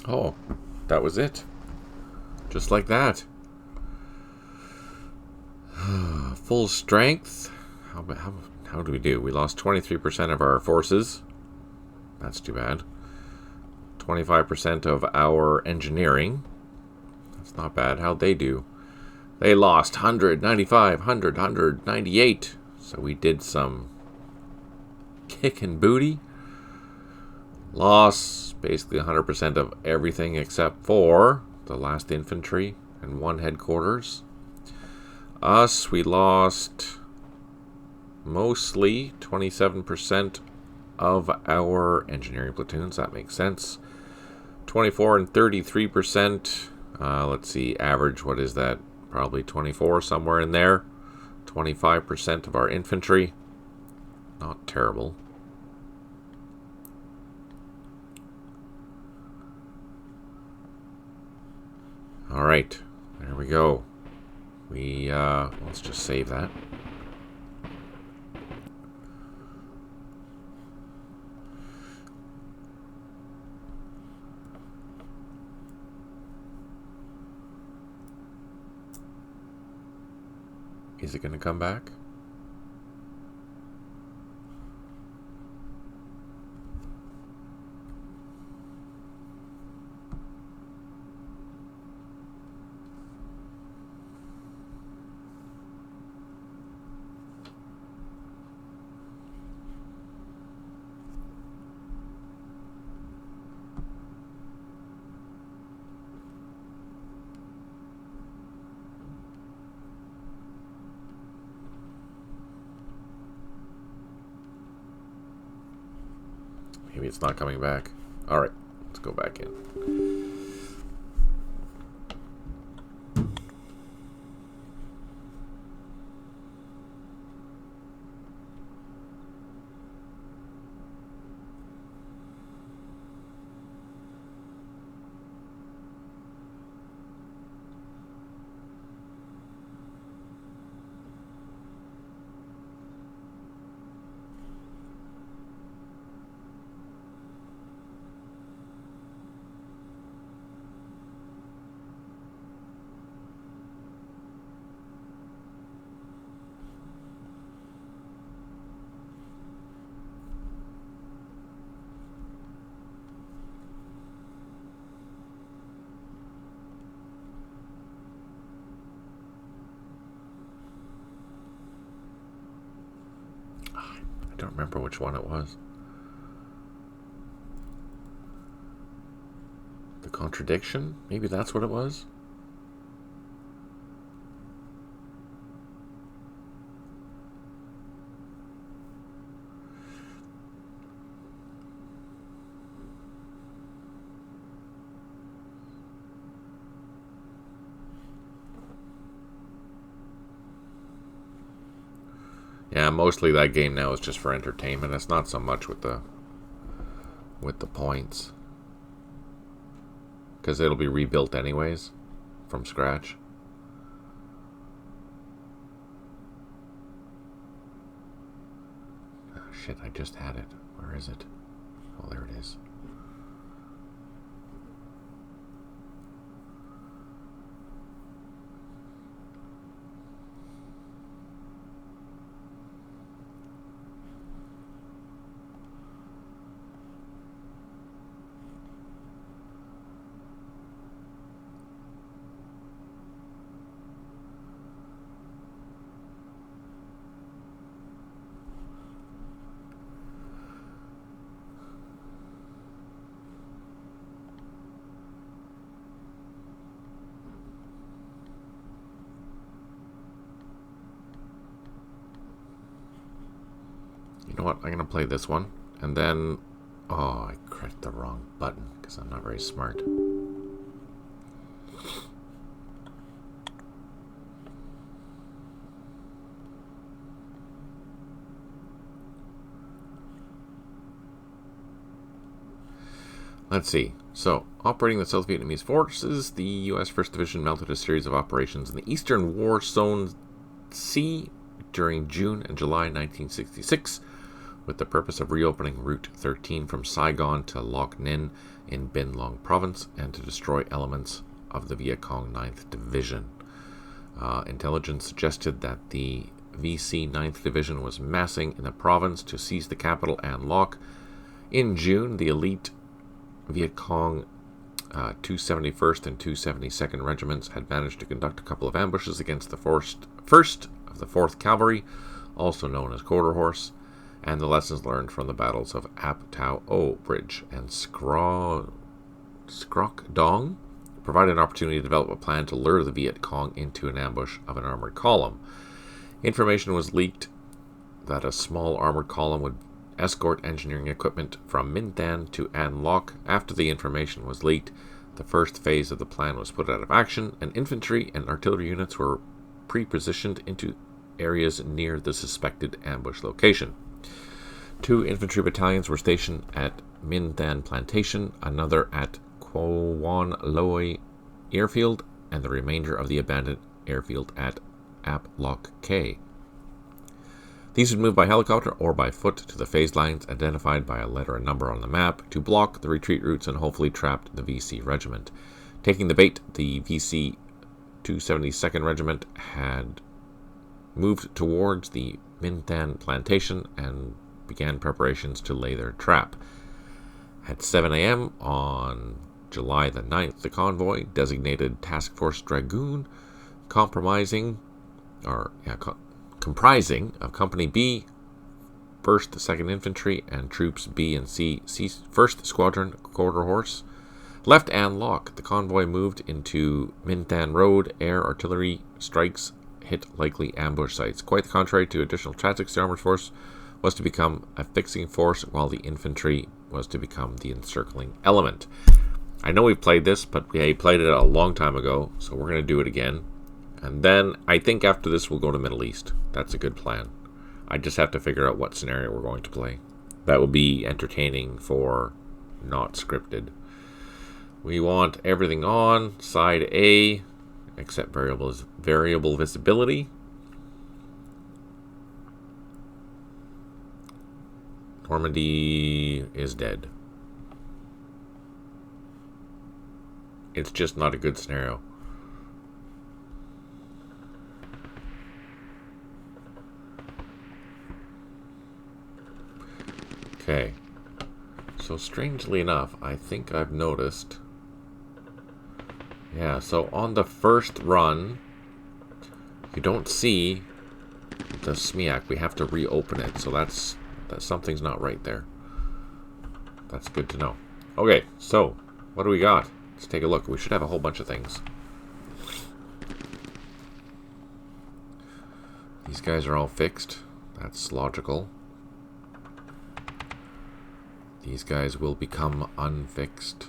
Oh, that was it. Just like that. Full strength. How do we do? We lost 23% of our forces. That's too bad. 25% of our engineering. That's not bad. How'd they do? They lost 195, 100, 198. So we did some kicking booty. Loss basically 100% of everything except for the last infantry and one headquarters. Us, we lost mostly 27% of our engineering platoons. That makes sense. 24 and 33%. Let's see, average, what is that? Probably 24, somewhere in there. 25% of our infantry. Not terrible. All right, there we go. Let's just save that. Is it going to come back? Maybe it's not coming back. All right, let's go back in. I don't remember which one it was. The Contradiction? Maybe that's what it was? Yeah, mostly that game now is just for entertainment. It's not so much with the points, because it'll be rebuilt anyways from scratch. Oh, shit, I just had it. Where is it? Oh, there it is. You know what? I'm going to play this one. And then... Oh, I pressed the wrong button because I'm not very smart. Let's see. So, operating the South Vietnamese forces, the U.S. 1st Division mounted a series of operations in the Eastern War Zone C during June and July 1966, with the purpose of reopening Route 13 from Saigon to Loc Ninh in Binh Long Province, and to destroy elements of the Viet Cong 9th Division. Intelligence suggested that the VC 9th Division was massing in the province to seize the capital An Loc. In June, the elite Viet Cong 271st and 272nd Regiments had managed to conduct a couple of ambushes against the 1st of the 4th Cavalry, also known as Quarter Horse, and the lessons learned from the battles of Ap Tao O Bridge and Scroc Dong provided an opportunity to develop a plan to lure the Viet Cong into an ambush of an armored column. Information was leaked that a small armored column would escort engineering equipment from Minh Tan to An Loc. After the information was leaked, the first phase of the plan was put out of action, and infantry and artillery units were pre-positioned into areas near the suspected ambush location. 2 infantry battalions were stationed at Minh Tan Plantation, another at Quan Loi Airfield, and the remainder of the abandoned airfield at Ap Loc K. These would move by helicopter or by foot to the phase lines identified by a letter and number on the map to block the retreat routes and hopefully trap the VC Regiment. Taking the bait, the VC 272nd Regiment had moved towards the Minh Tan Plantation and began preparations to lay their trap. At 7 a.m. on July the 9th, the convoy, designated Task Force Dragoon, comprising of Company B, 1st, 2nd Infantry, and Troops B and C, 1st Squadron Quarter Horse, left An Loc. The convoy moved into Minh Tan Road. Air artillery strikes hit likely ambush sites. Quite the contrary to additional tactics, the armored force was to become a fixing force, while the infantry was to become the encircling element. I know we've played this, but we played it a long time ago, so we're going to do it again. And then I think after this we'll go to Middle East. That's a good plan. I just have to figure out what scenario we're going to play. That will be entertaining for not scripted. We want everything on side A, except variable visibility. Normandy is dead. It's just not a good scenario. Okay. So strangely enough, I think I've noticed... Yeah, so on the first run, you don't see the SMIAC. We have to reopen it. So that's something's not right there. That's good to know. Okay, so what do we got? Let's take a look. We should have a whole bunch of things. These guys are all fixed. That's logical. These guys will become unfixed.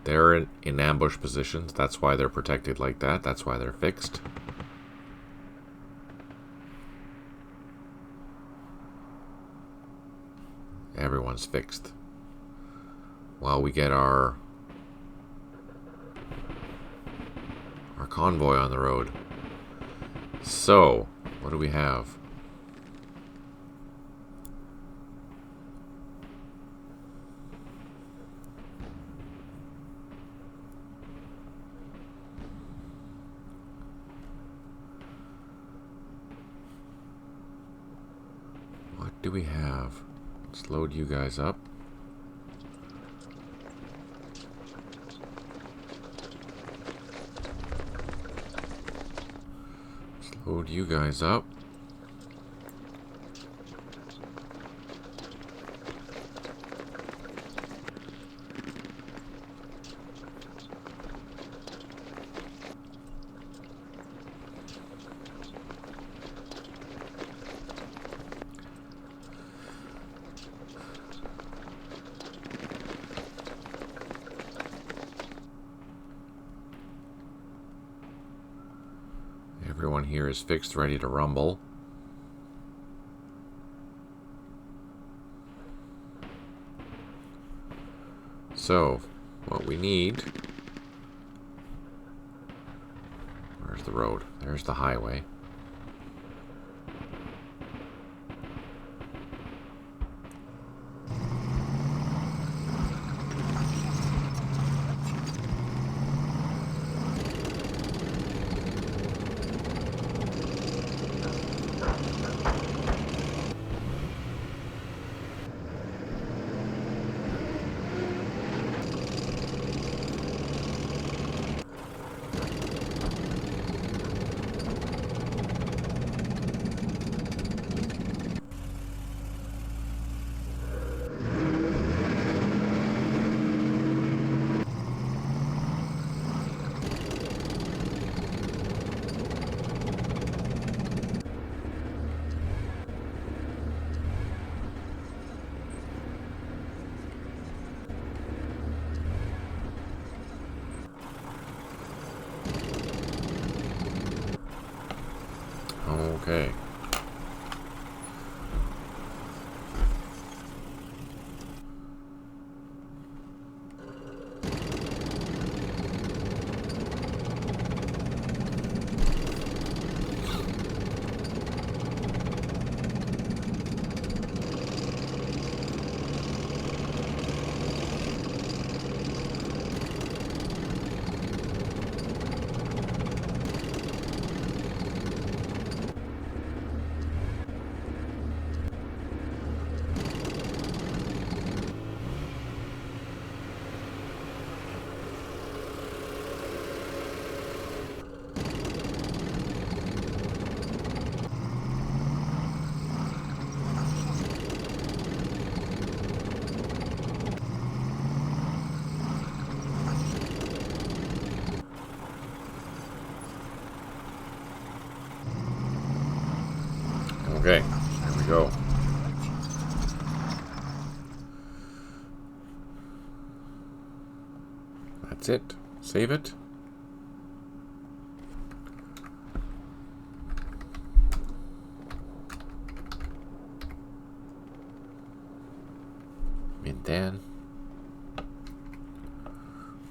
They're in ambush positions. That's why they're protected like that. That's why they're fixed. Everyone's fixed. While we get our convoy on the road. So, what do we have? What do we have? Let's load you guys up. Load you guys up. Everyone here is fixed, ready to rumble. So, what we need... Where's the road? There's the highway. Okay. Okay, there we go. That's it. Save it. And then,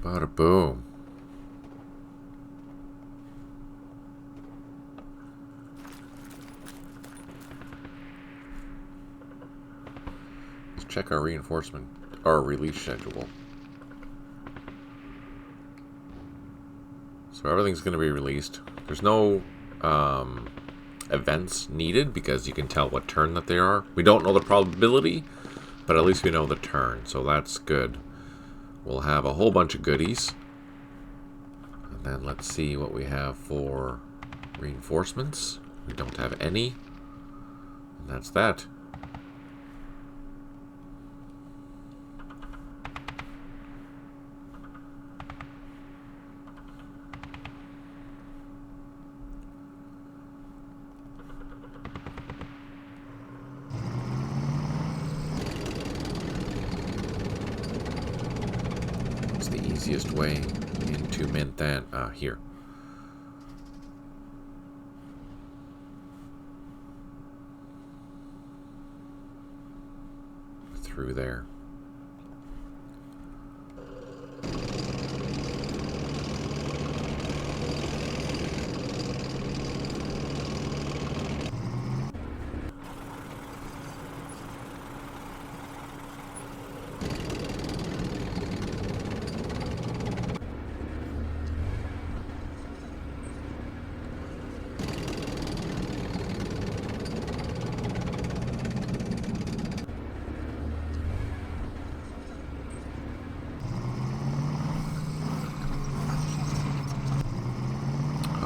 bada boom. Let's check our reinforcement, our release schedule. So everything's going to be released. There's no events needed because you can tell what turn that they are. We don't know the probability, but at least we know the turn, so that's good. We'll have a whole bunch of goodies. And then let's see what we have for reinforcements. We don't have any. And that's that. Easiest way into Minh Tan. Here. through there.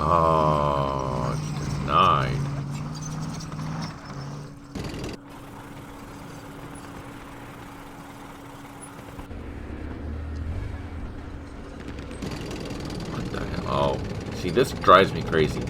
Oh, denied. What the hell? Oh, see, this drives me crazy.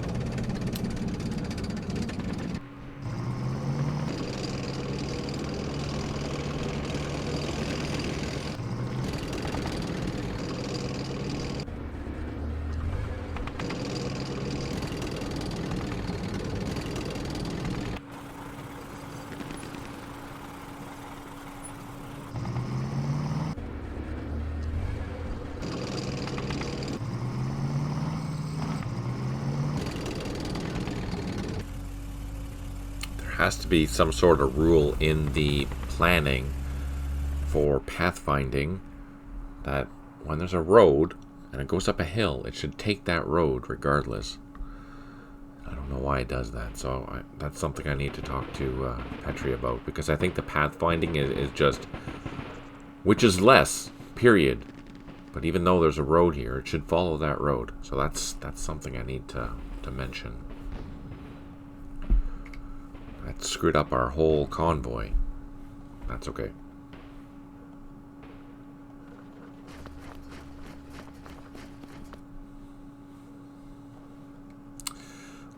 Has to be some sort of rule in the planning for pathfinding that when there's a road and it goes up a hill, it should take that road regardless. I don't know why it does that, so that's something I need to talk to Petri about, because I think the pathfinding is just which is less, period. But even though there's a road here, it should follow that road. So that's something I need to mention. That screwed up our whole convoy. That's okay.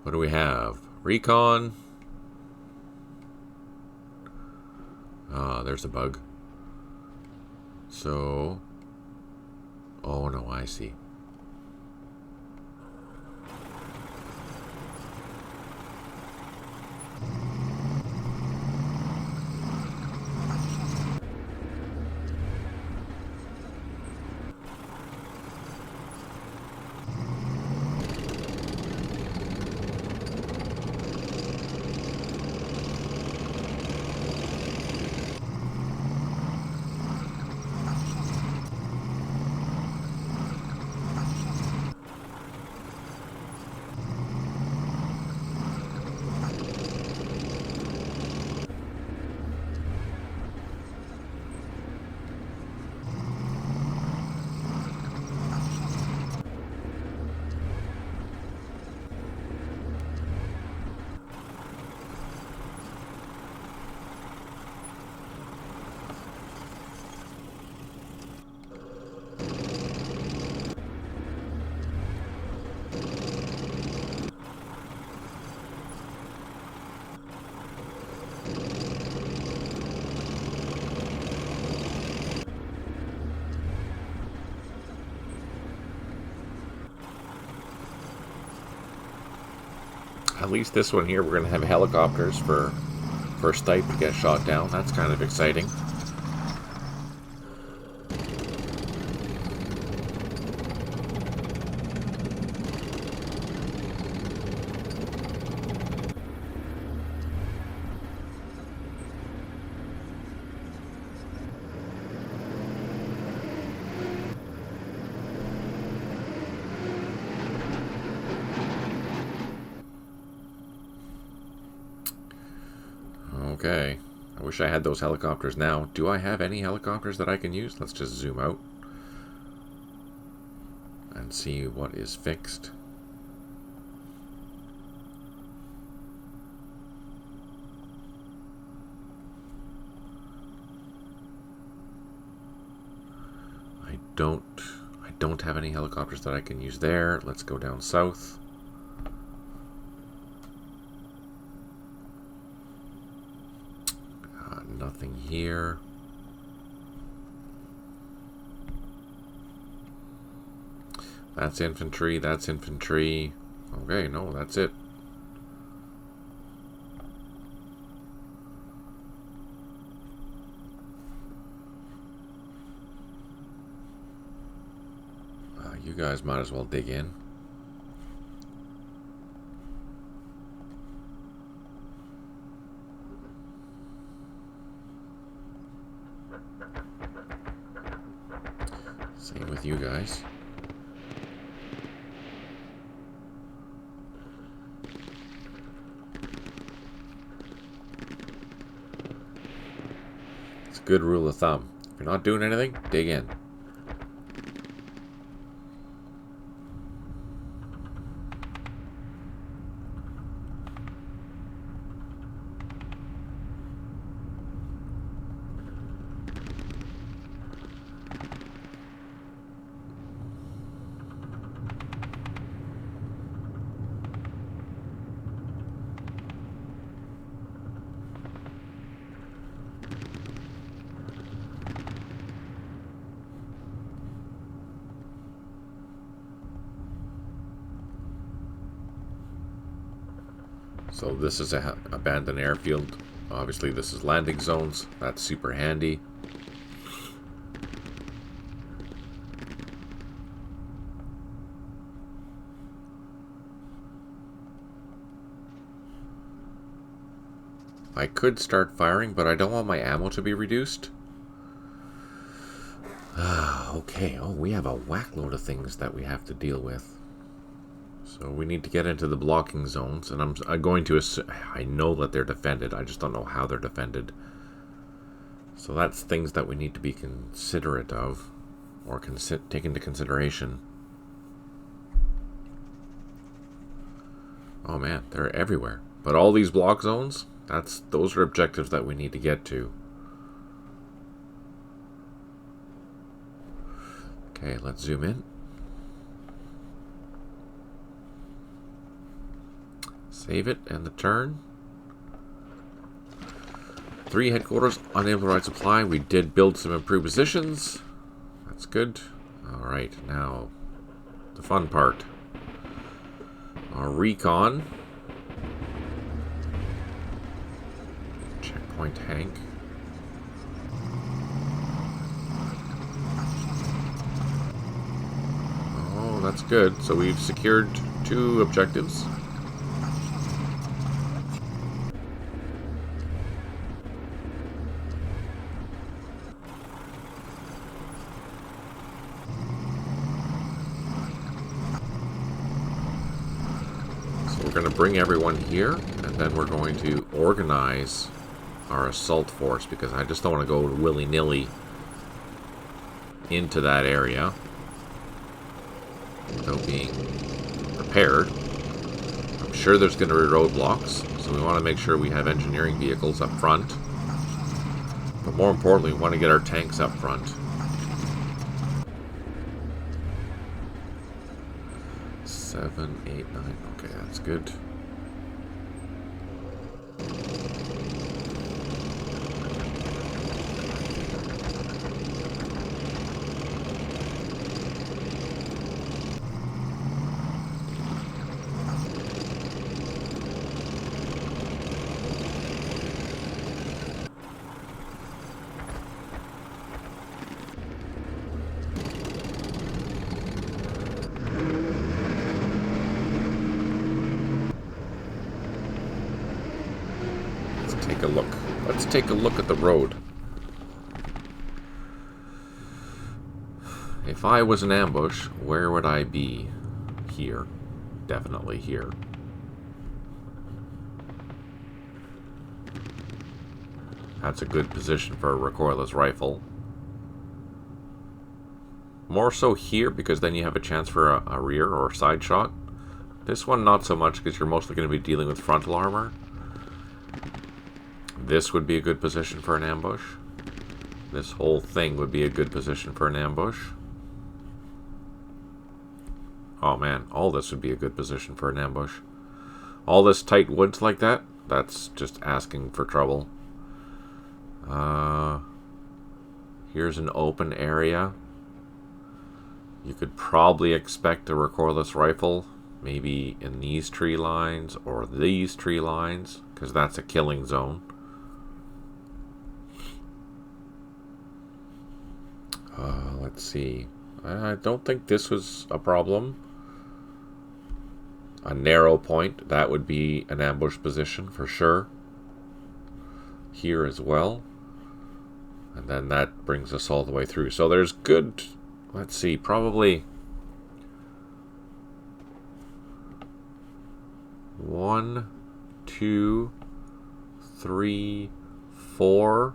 What do we have? Recon. Ah, there's a bug. So... Oh no, I see. At least this one here, we're going to have helicopters for Stipe to get shot down. That's kind of exciting. Okay. I wish I had those helicopters now. Do I have any helicopters that I can use? Let's just zoom out and see what is fixed. I don't have any helicopters that I can use there. Let's go down south. Nothing here. That's infantry, that's infantry. Okay, no, that's it. You guys might as well dig in. Same with you guys. It's a good rule of thumb. If you're not doing anything, dig in. So this is a abandoned airfield. Obviously this is landing zones. That's super handy. I could start firing, but I don't want my ammo to be reduced. Okay, oh, we have a whack load of things that we have to deal with. So we need to get into the blocking zones, and I'm going to assume, I know that they're defended, I just don't know how they're defended. So that's things that we need to be considerate of, or take into consideration. Oh man, they're everywhere. But all these block zones, those are objectives that we need to get to. Okay, let's zoom in. Save it and the turn. 3 headquarters, unable to provide supply. We did build some improved positions. That's good. Alright, now the fun part. Our recon. Checkpoint Hank. Oh, that's good. So we've secured 2 objectives. We're going to bring everyone here, and then we're going to organize our assault force, because I just don't want to go willy-nilly into that area without being prepared. I'm sure there's going to be roadblocks, so we want to make sure we have engineering vehicles up front. But more importantly, we want to get our tanks up front. 7, 8, 9. Okay, that's good. Let's take a look at the road. If I was an ambush, where would I be? Here. Definitely here. That's a good position for a recoilless rifle. More so here, because then you have a chance for a rear or side shot. This one not so much, because you're mostly going to be dealing with frontal armor. This would be a good position for an ambush. This whole thing would be a good position for an ambush. Oh man, all this would be a good position for an ambush. All this tight woods like that, that's just asking for trouble. Here's an open area. You could probably expect a recoilless rifle, maybe in these tree lines or these tree lines, because that's a killing zone. Let's see. I don't think this was a problem. A narrow point, that would be an ambush position for sure. Here as well. And then that brings us all the way through. So there's good, let's see, probably 1, 2, 3, 4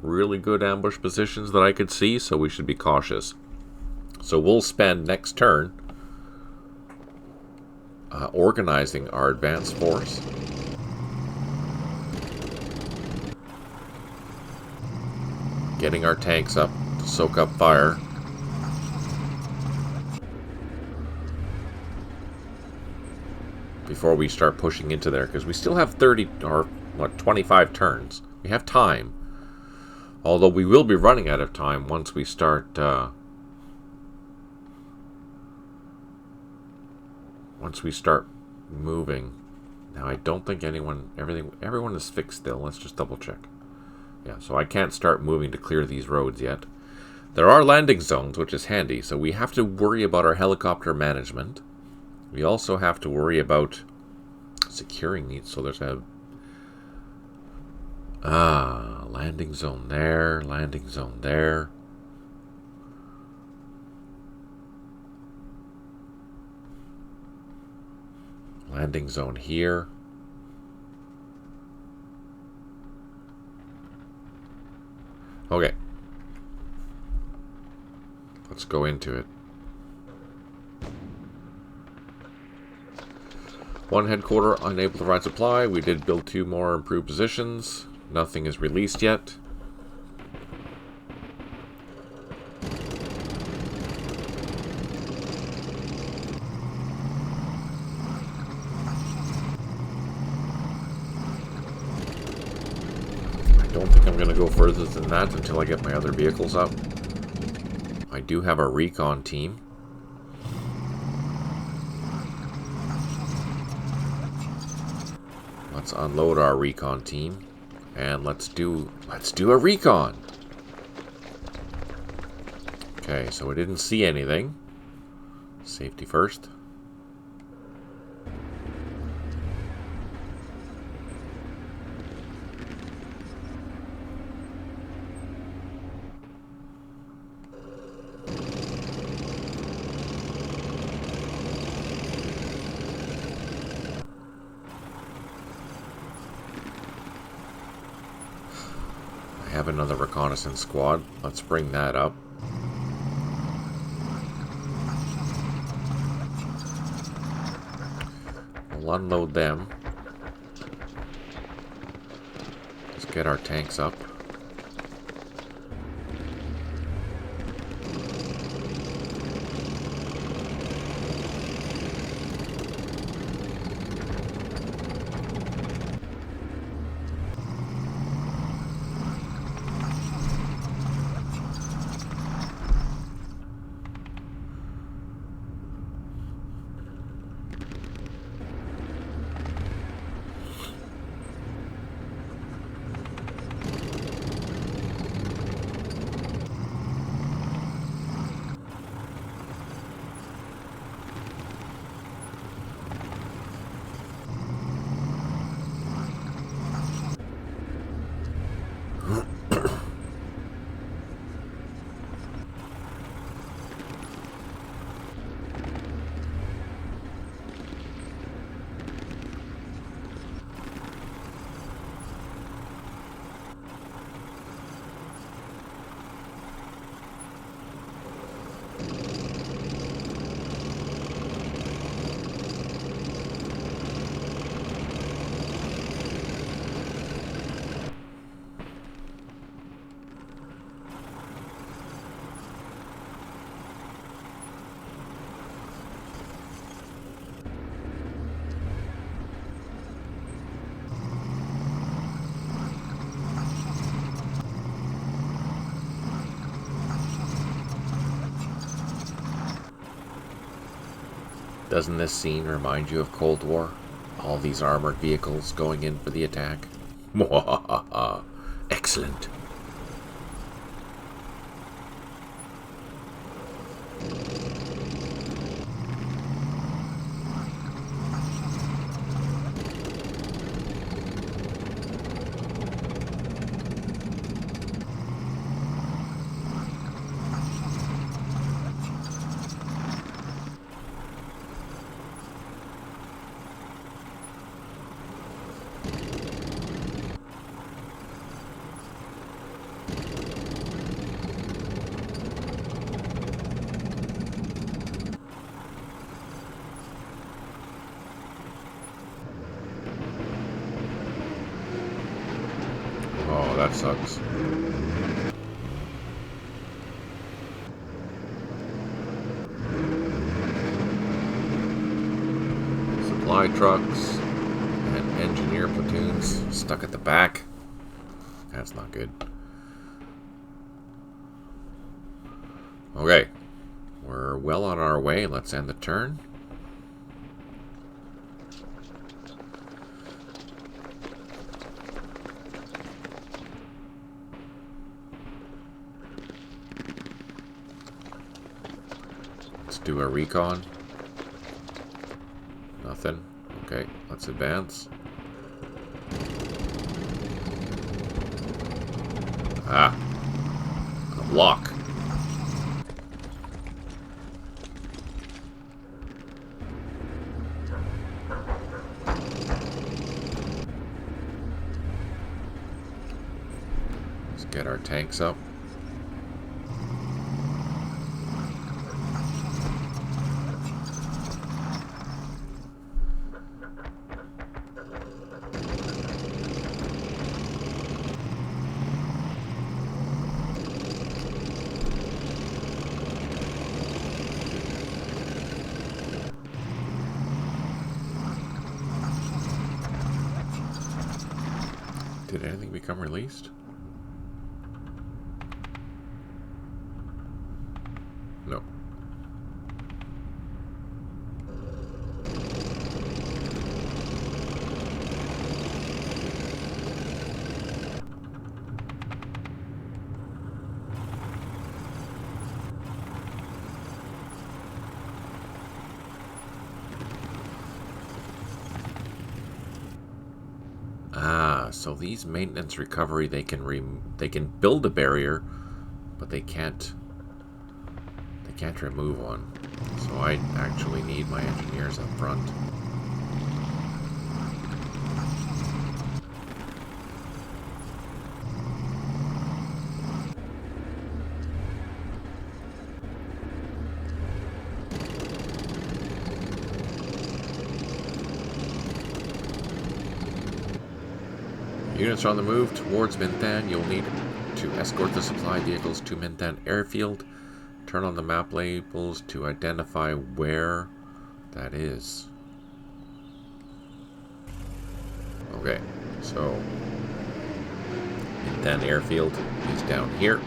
really good ambush positions that I could see, so we should be cautious. So we'll spend next turn organizing our advance force. Getting our tanks up to soak up fire. Before we start pushing into there, because we still have 30 or 25 turns. We have time. Although we will be running out of time once we start moving. Now I don't think everyone is fixed still. Let's just double check. Yeah, so I can't start moving to clear these roads yet. There are landing zones, which is handy, so we have to worry about our helicopter management. We also have to worry about securing these. So there's a landing zone there, landing zone there. Landing zone here. Okay. Let's go into it. One headquarter unable to provide supply. We did build 2 more improved positions. Nothing is released yet. I don't think I'm going to go further than that until I get my other vehicles up. I do have a recon team. Let's unload our recon team, and let's do a recon. Okay, so we didn't see anything. Safety first. Have another reconnaissance squad. Let's bring that up. We'll unload them. Let's get our tanks up. Doesn't this scene remind you of Cold War? All these armored vehicles going in for the attack? Excellent. Oh, that sucks. Supply trucks and engineer platoons stuck at the back. That's not good. Okay. We're well on our way. Let's end the turn. Let's do a recon. Nothing. Okay, let's advance. Ah. A block. Let's get our tanks up. Did anything become released? No. So these maintenance recovery, they can build a barrier, but they can't remove one. So I actually need my engineers up front. Units are on the move towards Minh Thanh. You'll need to escort the supply vehicles to Minh Thanh airfield. Turn on the map labels to identify where that is. Okay, so Minh Thanh airfield is down here.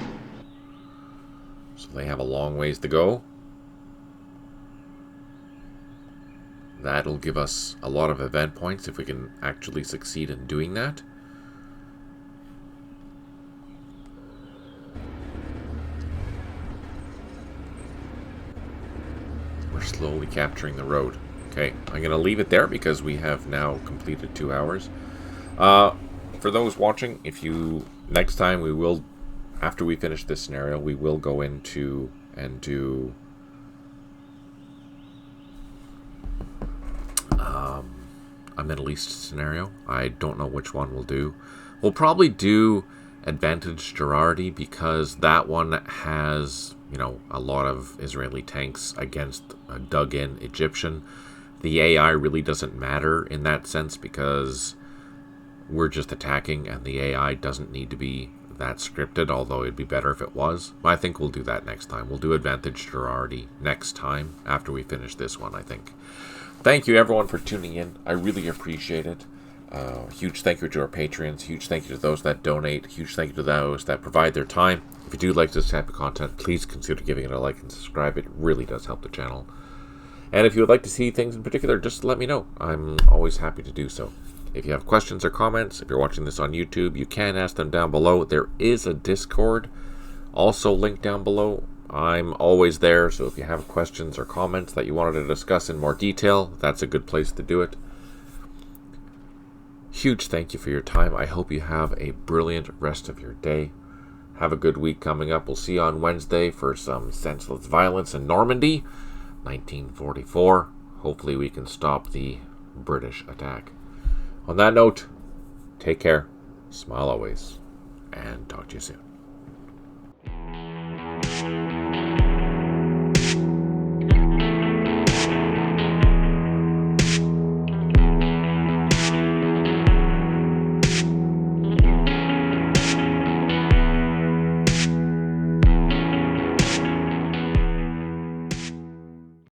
So they have a long ways to go. That'll give us a lot of event points if we can actually succeed in doing that. We're slowly capturing the road. Okay, I'm going to leave it there because we have now completed 2 hours. For those watching, next time we will, after we finish this scenario, we will go into and do a Middle East scenario. I don't know which one we'll do. We'll probably do Advantage Girardi because that one has, a lot of Israeli tanks against a dug-in Egyptian. The AI really doesn't matter in that sense because we're just attacking and the AI doesn't need to be that scripted, although it'd be better if it was. I think we'll do that next time. We'll do Advantage Girardi next time after we finish this one, I think. Thank you, everyone, for tuning in. I really appreciate it. Huge thank you to our Patreons. Huge thank you to those that donate. Huge thank you to those that provide their time. If you do like this type of content, please consider giving it a like and subscribe. It really does help the channel. And if you would like to see things in particular, just let me know. I'm always happy to do so. If you have questions or comments, if you're watching this on YouTube, you can ask them down below. There is a Discord also linked down below. I'm always there, so if you have questions or comments that you wanted to discuss in more detail, that's a good place to do it. Huge thank you for your time. I hope you have a brilliant rest of your day. Have a good week coming up. We'll see you on Wednesday for some senseless violence in Normandy, 1944. Hopefully we can stop the British attack. On that note, take care, smile always, and talk to you soon.